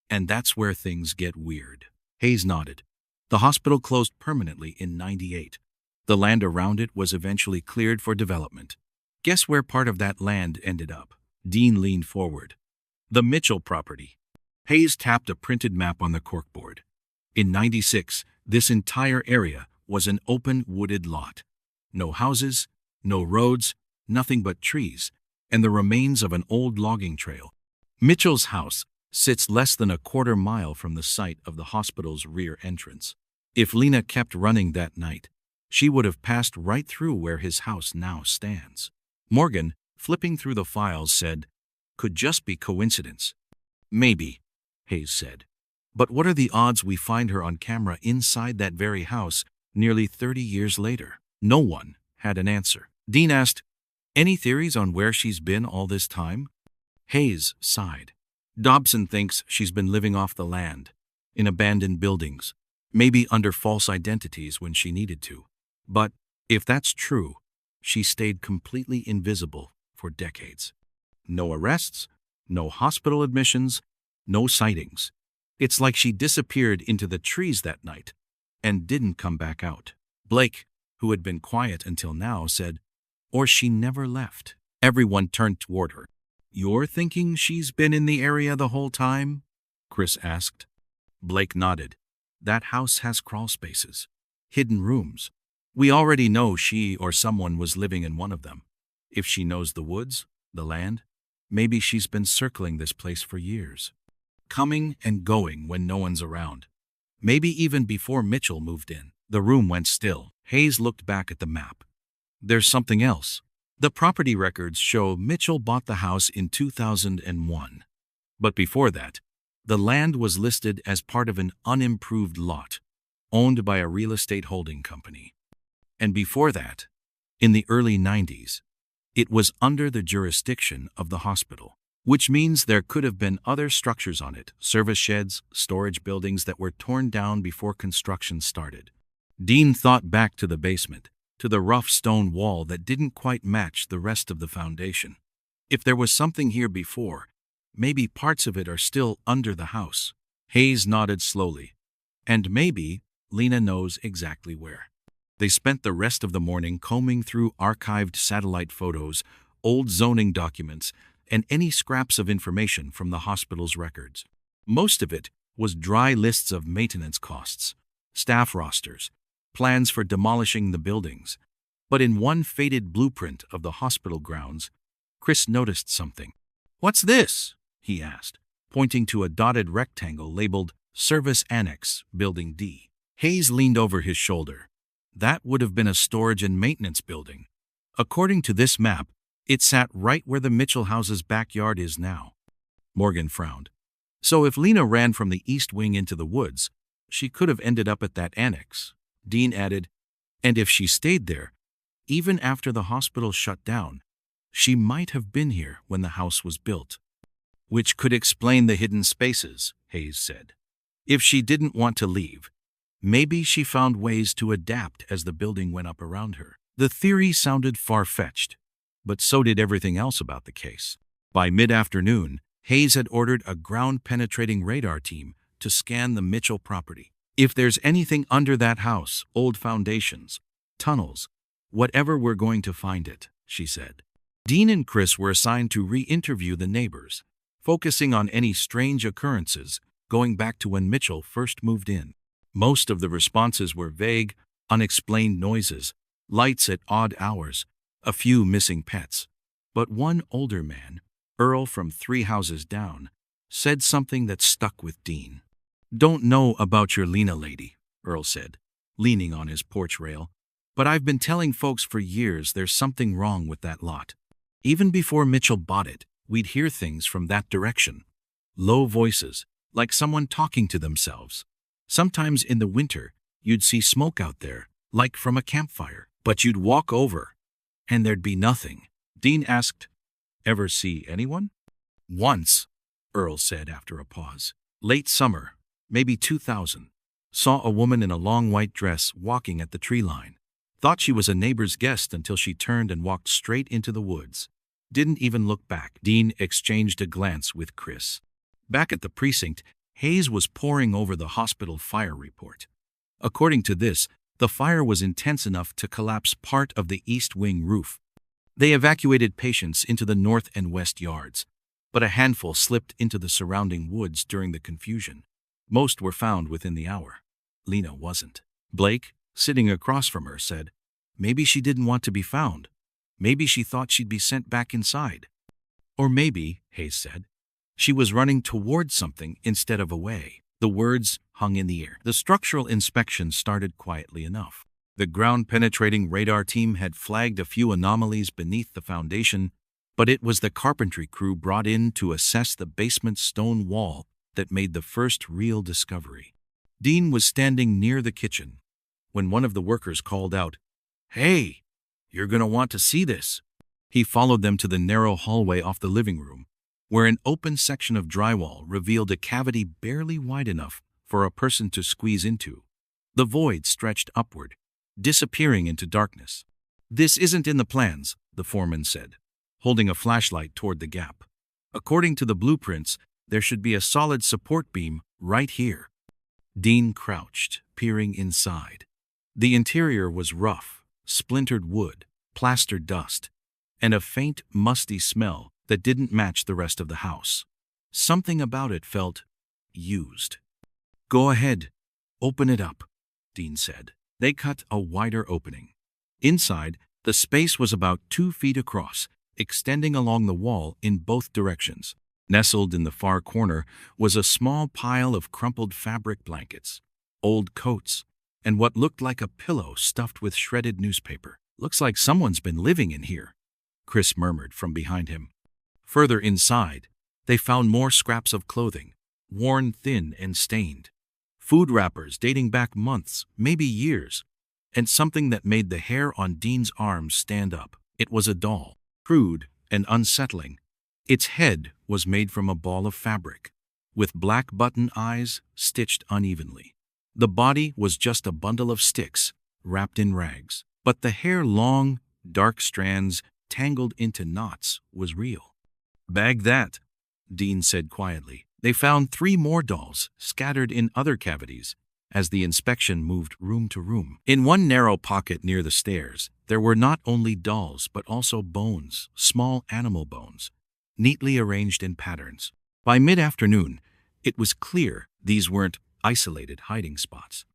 And that's where things get weird. Hayes nodded. The hospital closed permanently in '98. The land around it was eventually cleared for development. Guess where part of that land ended up? Dean leaned forward. The Mitchell property. Hayes tapped a printed map on the corkboard. In '96, this entire area was an open wooded lot. No houses, no roads, nothing but trees, and the remains of an old logging trail. Mitchell's house sits less than a quarter mile from the site of the hospital's rear entrance. If Lena kept running that night, she would have passed right through where his house now stands. Morgan, flipping through the files, said, "Could just be coincidence." "Maybe," Hayes said. "But what are the odds we find her on camera inside that very house nearly 30 years later?" No one had an answer. Dean asked, "Any theories on where she's been all this time?" Hayes sighed. "Dobson thinks she's been living off the land, in abandoned buildings, maybe under false identities when she needed to. But if that's true, she stayed completely invisible for decades. No arrests, no hospital admissions, no sightings. It's like she disappeared into the trees that night and didn't come back out." Blake, who had been quiet until now, said, "Or she never left." Everyone turned toward her. "You're thinking she's been in the area the whole time?" Chris asked. Blake nodded. "That house has crawl spaces, hidden rooms. We already know she or someone was living in one of them. If she knows the woods, the land, maybe she's been circling this place for years, coming and going when no one's around. Maybe even before Mitchell moved in." The room went still. Hayes looked back at the map. "There's something else. The property records show Mitchell bought the house in 2001. But before that, the land was listed as part of an unimproved lot, owned by a real estate holding company. And before that, in the early '90s, it was under the jurisdiction of the hospital, which means there could have been other structures on it, service sheds, storage buildings that were torn down before construction started." Dean thought back to the basement, to the rough stone wall that didn't quite match the rest of the foundation. If there was something here before, maybe parts of it are still under the house. Hayes nodded slowly. "And maybe Lena knows exactly where." They spent the rest of the morning combing through archived satellite photos, old zoning documents, and any scraps of information from the hospital's records. Most of it was dry lists of maintenance costs, staff rosters, plans for demolishing the buildings. But in one faded blueprint of the hospital grounds, Chris noticed something. "What's this?" he asked, pointing to a dotted rectangle labeled Service Annex, Building D. Hayes leaned over his shoulder. That would have been a storage and maintenance building. According to this map, it sat right where the Mitchell house's backyard is now. Morgan frowned. "So if Lena ran from the east wing into the woods, She could have ended up at that annex. Dean added, and if she stayed there, even after the hospital shut down, she might have been here when the house was built. Which could explain the hidden spaces, Hayes said. If she didn't want to leave, maybe she found ways to adapt as the building went up around her. The theory sounded far-fetched, but so did everything else about the case. By mid-afternoon, Hayes had ordered a ground-penetrating radar team to scan the Mitchell property. If there's anything under that house, old foundations, tunnels, whatever, we're going to find it, she said. Dean and Chris were assigned to re-interview the neighbors, focusing on any strange occurrences going back to when Mitchell first moved in. Most of the responses were vague, unexplained noises, lights at odd hours, a few missing pets. But one older man, Earl from 3 houses down, said something that stuck with Dean. "Don't know about your Lena lady," Earl said, leaning on his porch rail, "but I've been telling folks for years there's something wrong with that lot. Even before Mitchell bought it, we'd hear things from that direction. Low voices, like someone talking to themselves. Sometimes in the winter, you'd see smoke out there, like from a campfire, but you'd walk over, and there'd be nothing." Dean asked, "Ever see anyone?" "Once," Earl said after a pause. "Late summer, maybe 2000. Saw a woman in a long white dress walking at the tree line. Thought she was a neighbor's guest until she turned and walked straight into the woods. Didn't even look back." Dean exchanged a glance with Chris. Back at the precinct, Hayes was poring over the hospital fire report. According to this, the fire was intense enough to collapse part of the east wing roof. They evacuated patients into the north and west yards, but a handful slipped into the surrounding woods during the confusion. Most were found within the hour. Lena wasn't. Blake, sitting across from her, said, "Maybe she didn't want to be found. Maybe she thought she'd be sent back inside. Or maybe," Hayes said, "she was running towards something instead of away." The words hung in the air. The structural inspection started quietly enough. The ground-penetrating radar team had flagged a few anomalies beneath the foundation, but it was the carpentry crew brought in to assess the basement stone wall that made the first real discovery. Dean was standing near the kitchen when one of the workers called out, "Hey, you're going to want to see this." He followed them to the narrow hallway off the living room, where an open section of drywall revealed a cavity barely wide enough for a person to squeeze into. The void stretched upward, disappearing into darkness. "This isn't in the plans," the foreman said, holding a flashlight toward the gap. "According to the blueprints, there should be a solid support beam right here." Dean crouched, peering inside. The interior was rough, splintered wood, plastered dust, and a faint, musty smell that didn't match the rest of the house. Something about it felt used. "Go ahead, open it up," Dean said. They cut a wider opening. Inside, the space was about 2 feet across, extending along the wall in both directions. Nestled in the far corner was a small pile of crumpled fabric blankets, old coats, and what looked like a pillow stuffed with shredded newspaper. "Looks like someone's been living in here," Chris murmured from behind him. Further inside, they found more scraps of clothing, worn thin and stained. Food wrappers dating back months, maybe years, and something that made the hair on Dean's arms stand up. It was a doll, crude and unsettling. Its head was made from a ball of fabric, with black button eyes stitched unevenly. The body was just a bundle of sticks, wrapped in rags. But the hair, long, dark strands tangled into knots, was real. "Bag that," Dean said quietly. They found 3 more dolls scattered in other cavities as the inspection moved room to room. In one narrow pocket near the stairs, there were not only dolls but also bones, small animal bones, neatly arranged in patterns. By mid-afternoon, it was clear these weren't isolated hiding spots.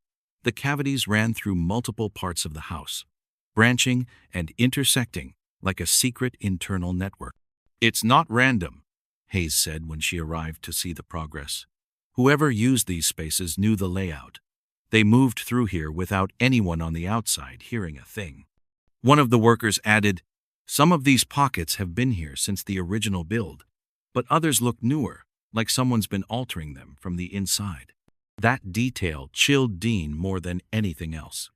The cavities ran through multiple parts of the house, branching and intersecting like a secret internal network. "It's not random," Hayes said when she arrived to see the progress. "Whoever used these spaces knew the layout. They moved through here without anyone on the outside hearing a thing." One of the workers added, "Some of these pockets have been here since the original build, but others look newer, like someone's been altering them from the inside." That detail chilled Dean more than anything else.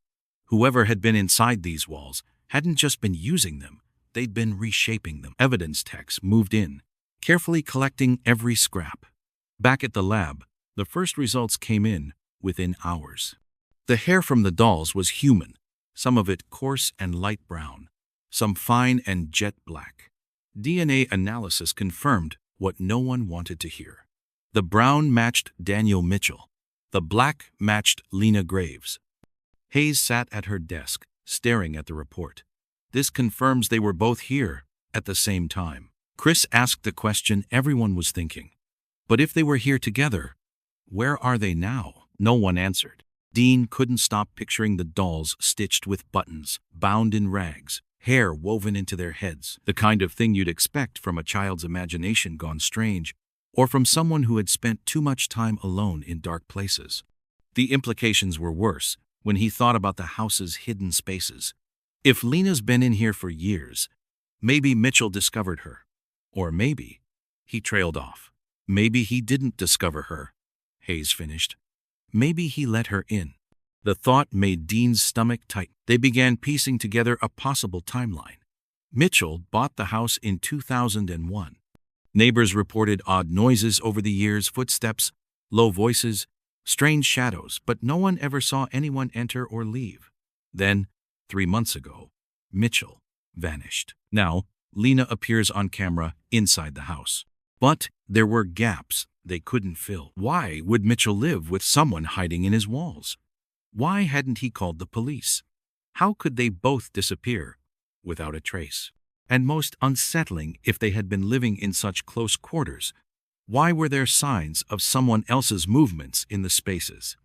Whoever had been inside these walls hadn't just been using them, they'd been reshaping them. Evidence techs moved in, carefully collecting every scrap. Back at the lab, the first results came in within hours. The hair from the dolls was human, some of it coarse and light brown, some fine and jet black. DNA analysis confirmed what no one wanted to hear. The brown matched Daniel Mitchell. The black matched Lena Graves. Hayes sat at her desk, staring at the report. This confirms they were both here at the same time. Chris asked the question everyone was thinking. But if they were here together, where are they now? No one answered. Dean couldn't stop picturing the dolls stitched with buttons, bound in rags, hair woven into their heads, the kind of thing you'd expect from a child's imagination gone strange, or from someone who had spent too much time alone in dark places. The implications were worse when he thought about the house's hidden spaces. If Lena's been in here for years, maybe Mitchell discovered her. Or maybe he trailed off. Maybe he didn't discover her, Hayes finished. Maybe he let her in. The thought made Dean's stomach tighten. They began piecing together a possible timeline. Mitchell bought the house in 2001. Neighbors reported odd noises over the years, footsteps, low voices, strange shadows, but no one ever saw anyone enter or leave. Then, 3 months ago, Mitchell vanished. Now, Lena appears on camera inside the house. But there were gaps they couldn't fill. Why would Mitchell live with someone hiding in his walls? Why hadn't he called the police? How could they both disappear without a trace? And most unsettling, if they had been living in such close quarters, why were there signs of someone else's movements in the spaces?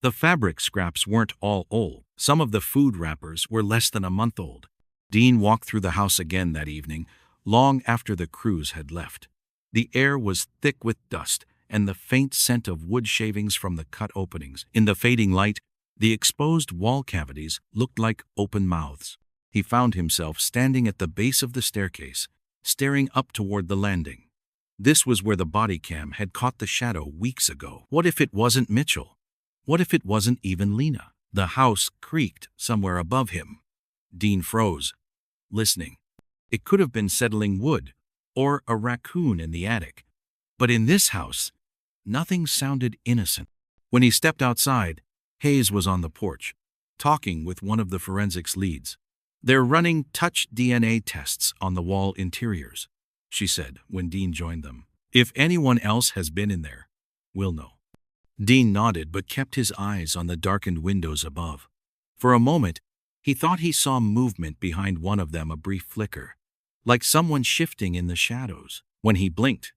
The fabric scraps weren't all old. Some of the food wrappers were less than a month old. Dean walked through the house again that evening, long after the crews had left. The air was thick with dust and the faint scent of wood shavings from the cut openings. In the fading light, the exposed wall cavities looked like open mouths. He found himself standing at the base of the staircase, staring up toward the landing. This was where the body cam had caught the shadow weeks ago. What if it wasn't Mitchell? What if it wasn't even Lena? The house creaked somewhere above him. Dean froze, listening. It could have been settling wood, or a raccoon in the attic. But in this house, nothing sounded innocent. When he stepped outside, Hayes was on the porch, talking with one of the forensics leads. "They're running touch DNA tests on the wall interiors," she said when Dean joined them. "If anyone else has been in there, we'll know." Dean nodded but kept his eyes on the darkened windows above. For a moment, he thought he saw movement behind one of them, a brief flicker, like someone shifting in the shadows. When he blinked,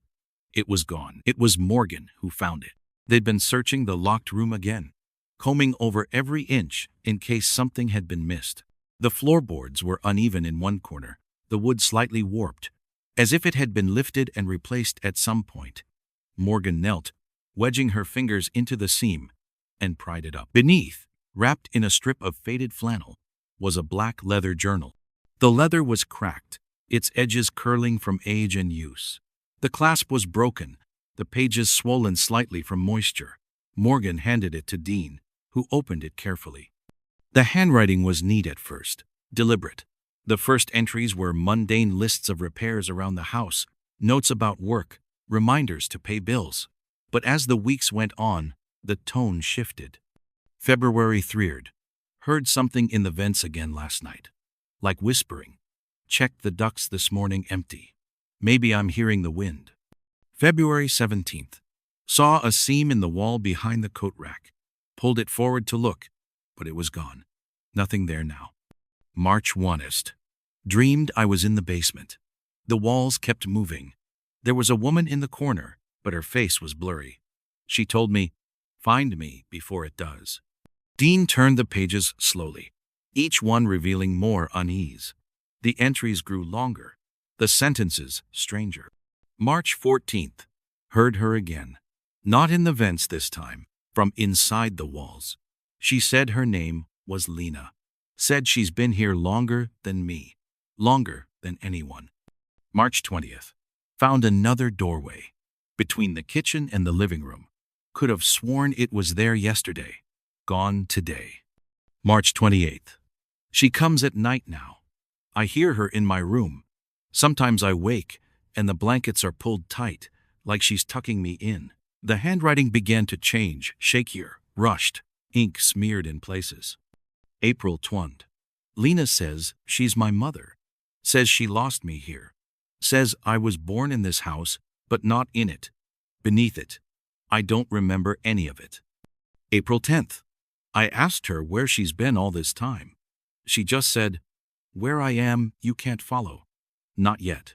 it was gone. It was Morgan who found it. They'd been searching the locked room again, combing over every inch in case something had been missed. The floorboards were uneven in one corner, the wood slightly warped, as if it had been lifted and replaced at some point. Morgan knelt, wedging her fingers into the seam, and pried it up. Beneath, wrapped in a strip of faded flannel, was a black leather journal. The leather was cracked, its edges curling from age and use. The clasp was broken, the pages swollen slightly from moisture. Morgan handed it to Dean, who opened it carefully. The handwriting was neat at first, deliberate. The first entries were mundane lists of repairs around the house, notes about work, reminders to pay bills. But as the weeks went on, the tone shifted. February 3rd. Heard something in the vents again last night. Like whispering. Checked the ducts this morning, empty. Maybe I'm hearing the wind. February 17th. Saw a seam in the wall behind the coat rack. Pulled it forward to look, but it was gone. Nothing there now. March 1st. Dreamed I was in the basement. The walls kept moving. There was a woman in the corner, but her face was blurry. She told me, "Find me before it does." Dean turned the pages slowly, each one revealing more unease. The entries grew longer, the sentences stranger. March 14th. Heard her again. Not in the vents this time, from inside the walls. She said her name was Lena. Said she's been here longer than me, longer than anyone. March 20th. Found another doorway, between the kitchen and the living room. Could have sworn it was there yesterday. Gone today. March 28th. She comes at night now. I hear her in my room. Sometimes I wake, and the blankets are pulled tight, like she's tucking me in. The handwriting began to change, shakier, rushed, ink smeared in places. April 20th. Lena says she's my mother. Says she lost me here. Says I was born in this house, but not in it. Beneath it. I don't remember any of it. April 10th. I asked her where she's been all this time. She just said, "Where I am, you can't follow." Not yet.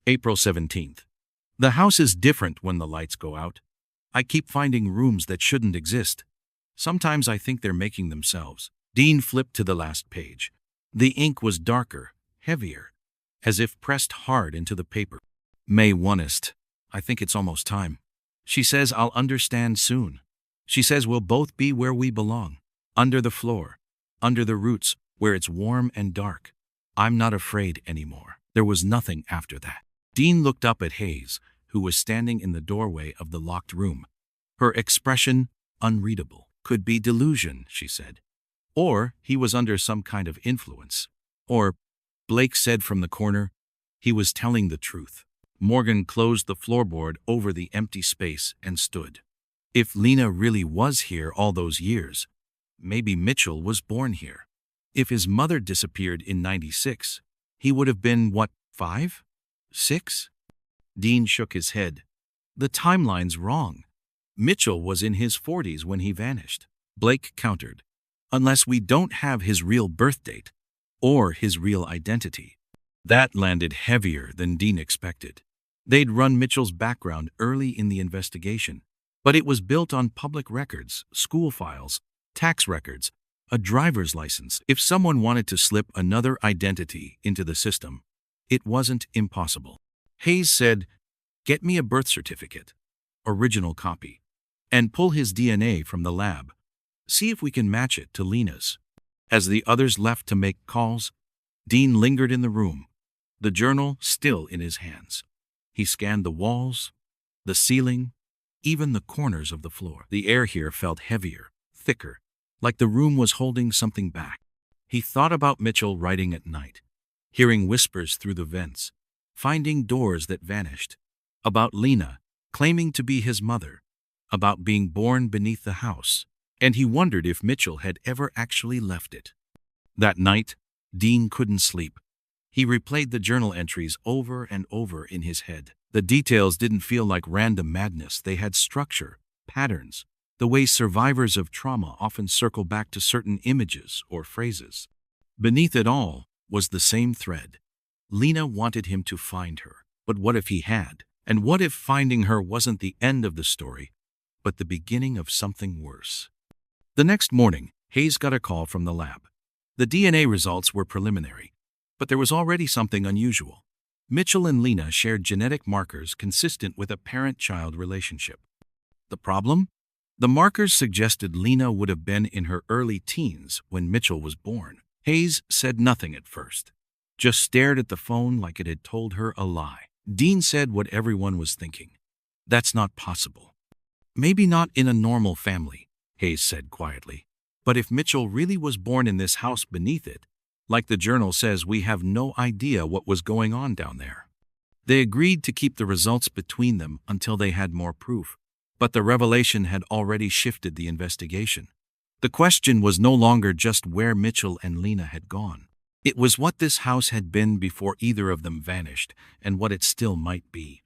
April 17th. The house is different when the lights go out. I keep finding rooms that shouldn't exist. Sometimes I think they're making themselves. Dean flipped to the last page. The ink was darker, heavier, as if pressed hard into the paper. May 1st. I think it's almost time. She says I'll understand soon. She says we'll both be where we belong. Under the floor. Under the roots, where it's warm and dark. I'm not afraid anymore. There was nothing after that. Dean looked up at Hayes, who was standing in the doorway of the locked room. Her expression, unreadable. Could be delusion, she said. Or he was under some kind of influence. Or, Blake said from the corner, he was telling the truth. Morgan closed the floorboard over the empty space and stood. If Lena really was here all those years, maybe Mitchell was born here. If his mother disappeared in '96, he would have been, what, 5? 6? Dean shook his head. The timeline's wrong. Mitchell was in his 40s when he vanished. Blake countered. Unless we don't have his real birth date, or his real identity. That landed heavier than Dean expected. They'd run Mitchell's background early in the investigation, but it was built on public records, school files, tax records, a driver's license. If someone wanted to slip another identity into the system, it wasn't impossible. Hayes said, "Get me a birth certificate, original copy, and pull his DNA from the lab. See if we can match it to Lena's." As the others left to make calls, Dean lingered in the room, the journal still in his hands. He scanned the walls, the ceiling, even the corners of the floor. The air here felt heavier, thicker, like the room was holding something back. He thought about Mitchell writing at night, hearing whispers through the vents, finding doors that vanished, about Lena claiming to be his mother, about being born beneath the house, and he wondered if Mitchell had ever actually left it. That night, Dean couldn't sleep. He replayed the journal entries over and over in his head. The details didn't feel like random madness. They had structure, patterns, the way survivors of trauma often circle back to certain images or phrases. Beneath it all was the same thread. Lena wanted him to find her. But what if he had? And what if finding her wasn't the end of the story, but the beginning of something worse? The next morning, Hayes got a call from the lab. The DNA results were preliminary, but there was already something unusual. Mitchell and Lena shared genetic markers consistent with a parent-child relationship. The problem? The markers suggested Lena would have been in her early teens when Mitchell was born. Hayes said nothing at first, just stared at the phone like it had told her a lie. Dean said what everyone was thinking. That's not possible. Maybe not in a normal family, Hayes said quietly. But if Mitchell really was born in this house beneath it, like the journal says, we have no idea what was going on down there. They agreed to keep the results between them until they had more proof, but the revelation had already shifted the investigation. The question was no longer just where Mitchell and Lena had gone. It was what this house had been before either of them vanished, and what it still might be.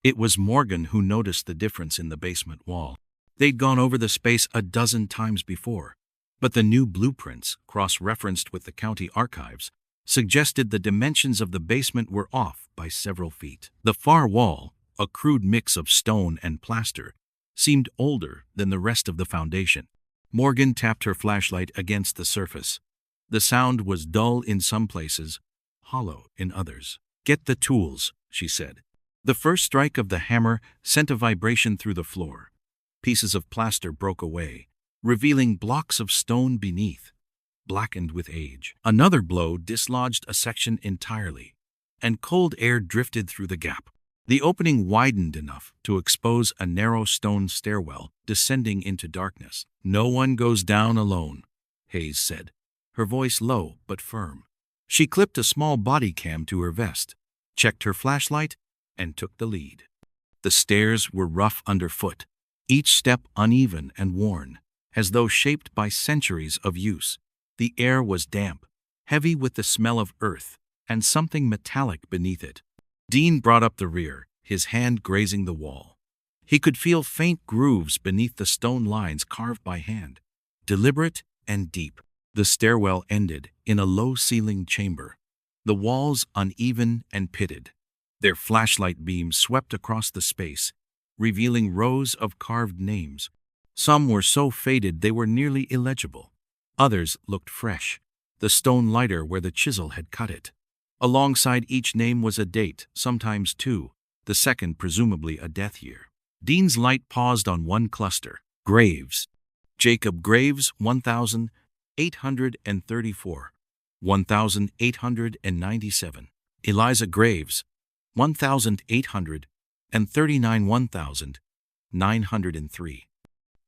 It was Morgan who noticed the difference in the basement wall. They'd gone over the space a dozen times before, but the new blueprints, cross-referenced with the county archives, suggested the dimensions of the basement were off by several feet. The far wall, a crude mix of stone and plaster, seemed older than the rest of the foundation. Morgan tapped her flashlight against the surface. The sound was dull in some places, hollow in others. "Get the tools," she said. The first strike of the hammer sent a vibration through the floor. Pieces of plaster broke away, revealing blocks of stone beneath, blackened with age. Another blow dislodged a section entirely, and cold air drifted through the gap. The opening widened enough to expose a narrow stone stairwell descending into darkness. "No one goes down alone," Hayes said, her voice low but firm. She clipped a small body cam to her vest, checked her flashlight, and took the lead. The stairs were rough underfoot, each step uneven and worn, as though shaped by centuries of use. The air was damp, heavy with the smell of earth, and something metallic beneath it. Dean brought up the rear, his hand grazing the wall. He could feel faint grooves beneath the stone lines carved by hand, deliberate and deep. The stairwell ended in a low-ceilinged chamber, the walls uneven and pitted. Their flashlight beams swept across the space, revealing rows of carved names. Some were so faded they were nearly illegible. Others looked fresh, the stone lighter where the chisel had cut it. Alongside each name was a date, sometimes two, the second presumably a death year. Dean's light paused on one cluster. Graves. Jacob Graves, 1,834. 1,897. Eliza Graves, 1,839. 1,903.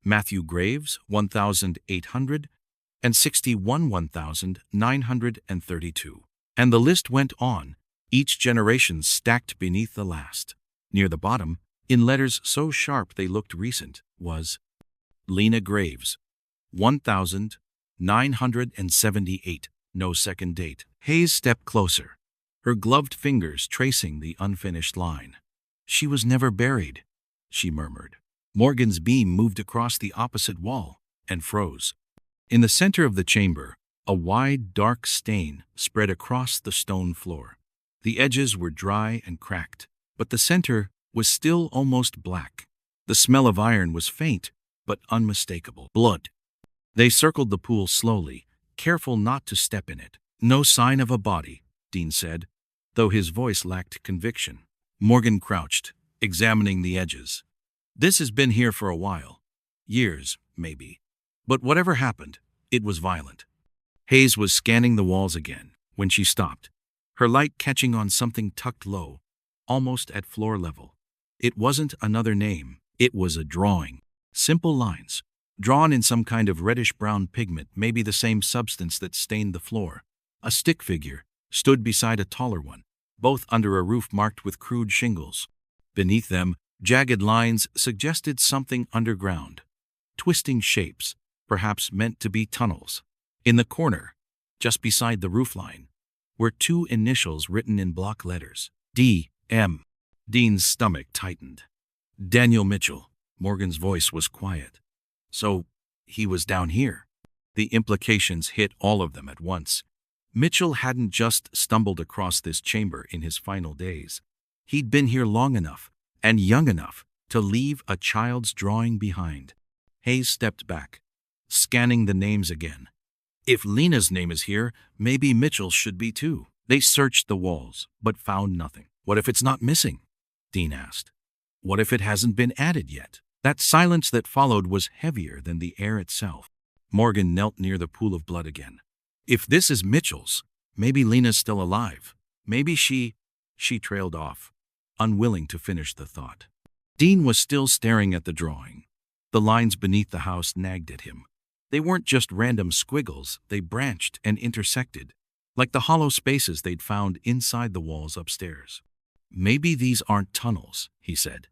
Matthew Graves, 1,861. 1,932. And the list went on, each generation stacked beneath the last. Near the bottom, in letters so sharp they looked recent, was Lena Graves, 1,978. No second date. Hayes stepped closer, her gloved fingers tracing the unfinished line. "She was never buried," she murmured. Morgan's beam moved across the opposite wall and froze. In the center of the chamber, a wide, dark stain spread across the stone floor. The edges were dry and cracked, but the center was still almost black. The smell of iron was faint, but unmistakable. Blood. They circled the pool slowly, careful not to step in it. "No sign of a body," Dean said, though his voice lacked conviction. Morgan crouched, examining the edges. "This has been here for a while. Years, maybe. But whatever happened, it was violent." Hayes was scanning the walls again when she stopped, her light catching on something tucked low, almost at floor level. It wasn't another name, it was a drawing. Simple lines, drawn in some kind of reddish-brown pigment, maybe the same substance that stained the floor. A stick figure stood beside a taller one, both under a roof marked with crude shingles. Beneath them, jagged lines suggested something underground. Twisting shapes, perhaps meant to be tunnels. In the corner, just beside the roofline, were two initials written in block letters. D.M. Dean's stomach tightened. "Daniel Mitchell." Morgan's voice was quiet. "So, he was down here." The implications hit all of them at once. Mitchell hadn't just stumbled across this chamber in his final days. He'd been here long enough, and young enough, to leave a child's drawing behind. Hayes stepped back, scanning the names again. If Lena's name is here, maybe Mitchell should be too. They searched the walls, but found nothing. "What if it's not missing?" Dean asked. "What if it hasn't been added yet?" That silence that followed was heavier than the air itself. Morgan knelt near the pool of blood again. "If this is Mitchell's, maybe Lena's still alive. Maybe she trailed off, unwilling to finish the thought. Dean was still staring at the drawing. The lines beneath the house nagged at him. They weren't just random squiggles, they branched and intersected, like the hollow spaces they'd found inside the walls upstairs. "Maybe these aren't tunnels," he said.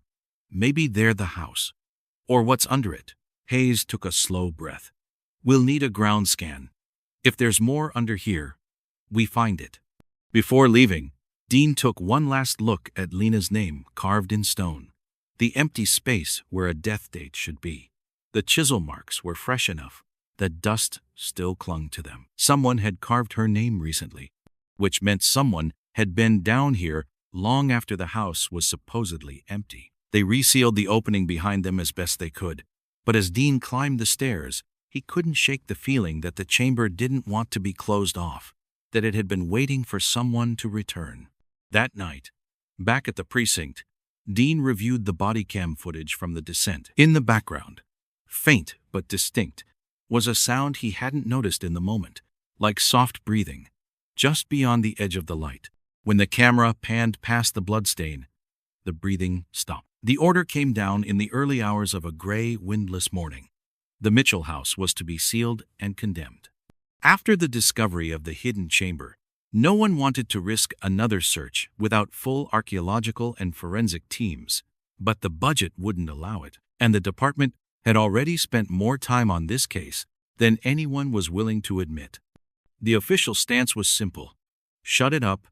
"Maybe they're the house. Or what's under it." Hayes took a slow breath. "We'll need a ground scan. If there's more under here, we find it." Before leaving, Dean took one last look at Lena's name carved in stone, the empty space where a death date should be. The chisel marks were fresh enough that dust still clung to them. Someone had carved her name recently, which meant someone had been down here long after the house was supposedly empty. They resealed the opening behind them as best they could, but as Dean climbed the stairs, he couldn't shake the feeling that the chamber didn't want to be closed off, that it had been waiting for someone to return. That night, back at the precinct, Dean reviewed the body cam footage from the descent. In the background, faint but distinct, was a sound he hadn't noticed in the moment, like soft breathing, just beyond the edge of the light. When the camera panned past the bloodstain, the breathing stopped. The order came down in the early hours of a gray, windless morning. The Mitchell house was to be sealed and condemned. After the discovery of the hidden chamber, no one wanted to risk another search without full archaeological and forensic teams, but the budget wouldn't allow it, and the department had already spent more time on this case than anyone was willing to admit. The official stance was simple: shut it up,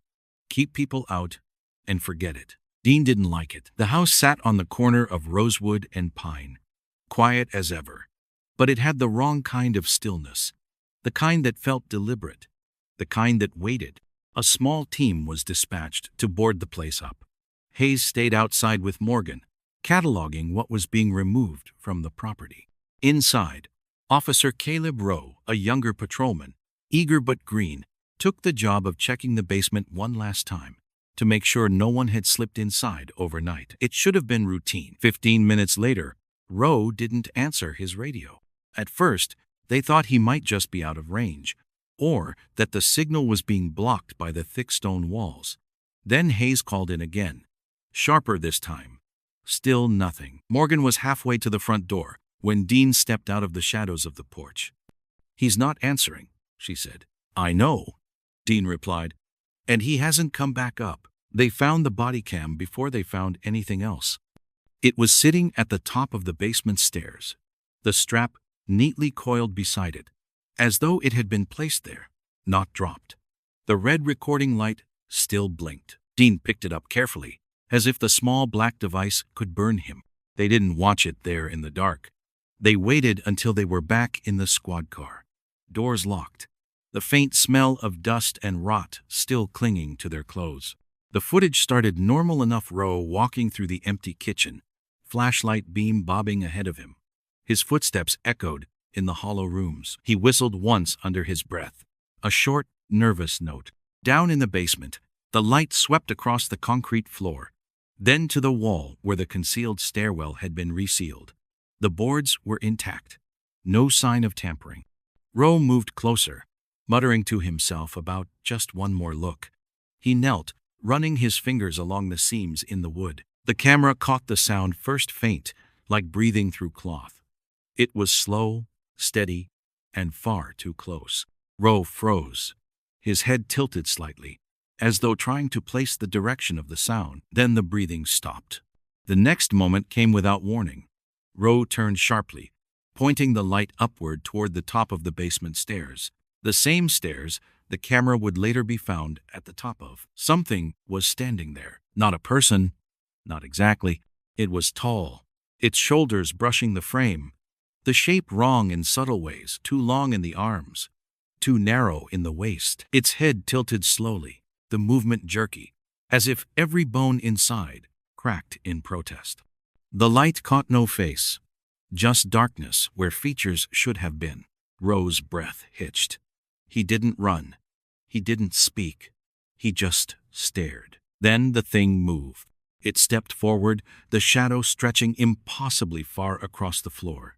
keep people out, and forget it. Dean didn't like it. The house sat on the corner of Rosewood and Pine, quiet as ever, but it had the wrong kind of stillness, the kind that felt deliberate, the kind that waited. A small team was dispatched to board the place up. Hayes stayed outside with Morgan, cataloging what was being removed from the property. Inside, Officer Caleb Rowe, a younger patrolman, eager but green, took the job of checking the basement one last time to make sure no one had slipped inside overnight. It should have been routine. 15 minutes later, Rowe didn't answer his radio. At first, they thought he might just be out of range, or that the signal was being blocked by the thick stone walls. Then Hayes called in again, sharper this time. Still nothing. Morgan was halfway to the front door when Dean stepped out of the shadows of the porch. "He's not answering," she said. "I know," Dean replied, "and he hasn't come back up." They found the body cam before they found anything else. It was sitting at the top of the basement stairs, the strap neatly coiled beside it, as though it had been placed there, not dropped. The red recording light still blinked. Dean picked it up carefully, as if the small black device could burn him. They didn't watch it there in the dark. They waited until they were back in the squad car, doors locked, the faint smell of dust and rot still clinging to their clothes. The footage started normal enough. Rowe walking through the empty kitchen, flashlight beam bobbing ahead of him. His footsteps echoed in the hollow rooms. He whistled once under his breath, a short, nervous note. Down in the basement, the light swept across the concrete floor, then to the wall where the concealed stairwell had been resealed. The boards were intact, no sign of tampering. Rowe moved closer, muttering to himself about just one more look. He knelt, running his fingers along the seams in the wood. The camera caught the sound first faint, like breathing through cloth. It was slow, steady, and far too close. Rowe froze, his head tilted slightly, as though trying to place the direction of the sound. Then the breathing stopped. The next moment came without warning. Rowe turned sharply, pointing the light upward toward the top of the basement stairs. The same stairs the camera would later be found at the top of. Something was standing there. Not a person, not exactly. It was tall, its shoulders brushing the frame, the shape wrong in subtle ways, too long in the arms, too narrow in the waist. Its head tilted slowly, the movement jerky, as if every bone inside cracked in protest. The light caught no face, just darkness where features should have been. Rowe's breath hitched. He didn't run. He didn't speak. He just stared. Then the thing moved. It stepped forward, the shadow stretching impossibly far across the floor.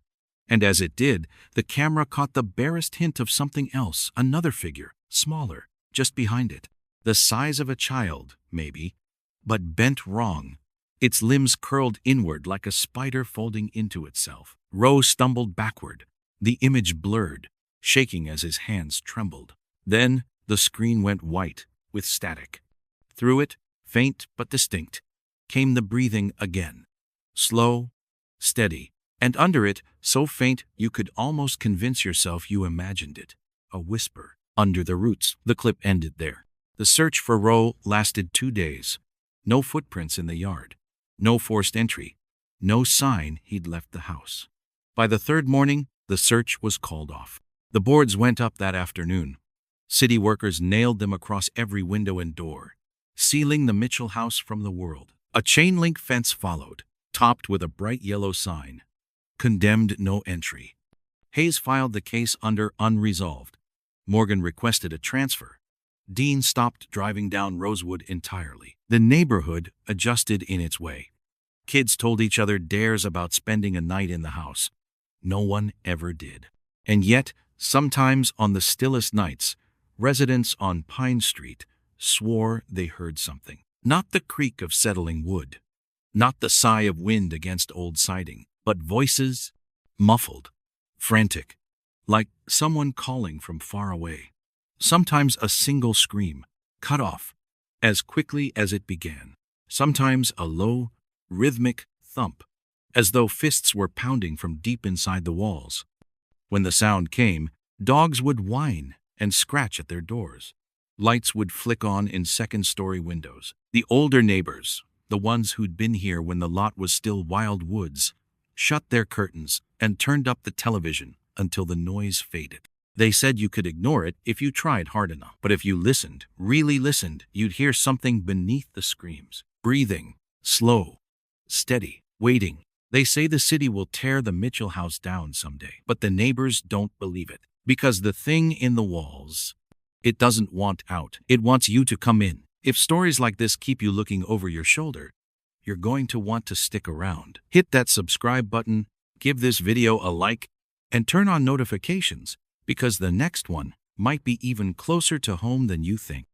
And as it did, the camera caught the barest hint of something else, another figure, smaller, just behind it. The size of a child, maybe, but bent wrong. Its limbs curled inward like a spider folding into itself. Rowe stumbled backward, the image blurred, shaking as his hands trembled. Then the screen went white, with static. Through it, faint but distinct, came the breathing again. Slow, steady, and under it, so faint you could almost convince yourself you imagined it. A whisper. Under the roots. The clip ended there. The search for Rowe lasted 2 days. No footprints in the yard. No forced entry. No sign he'd left the house. By the third morning, the search was called off. The boards went up that afternoon. City workers nailed them across every window and door, sealing the Mitchell house from the world. A chain-link fence followed, topped with a bright yellow sign. Condemned, no entry. Hayes filed the case under unresolved. Morgan requested a transfer. Dean stopped driving down Rosewood entirely. The neighborhood adjusted in its way. Kids told each other dares about spending a night in the house. No one ever did. And yet, sometimes on the stillest nights, residents on Pine Street swore they heard something. Not the creak of settling wood, Not the sigh of wind against old siding, but voices, muffled, frantic, like someone calling from far away. Sometimes a single scream, cut off as quickly as it began. Sometimes a low, rhythmic thump, as though fists were pounding from deep inside the walls. When the sound came, dogs would whine and scratch at their doors. Lights would flick on in second-story windows. The older neighbors, the ones who'd been here when the lot was still wild woods, shut their curtains and turned up the television until the noise faded. They said you could ignore it if you tried hard enough. But if you listened, really listened, you'd hear something beneath the screams. Breathing, slow, steady, waiting. They say the city will tear the Mitchell house down someday. But the neighbors don't believe it. Because the thing in the walls, it doesn't want out. It wants you to come in. If stories like this keep you looking over your shoulder, you're going to want to stick around. Hit that subscribe button, give this video a like, and turn on notifications, because the next one might be even closer to home than you think.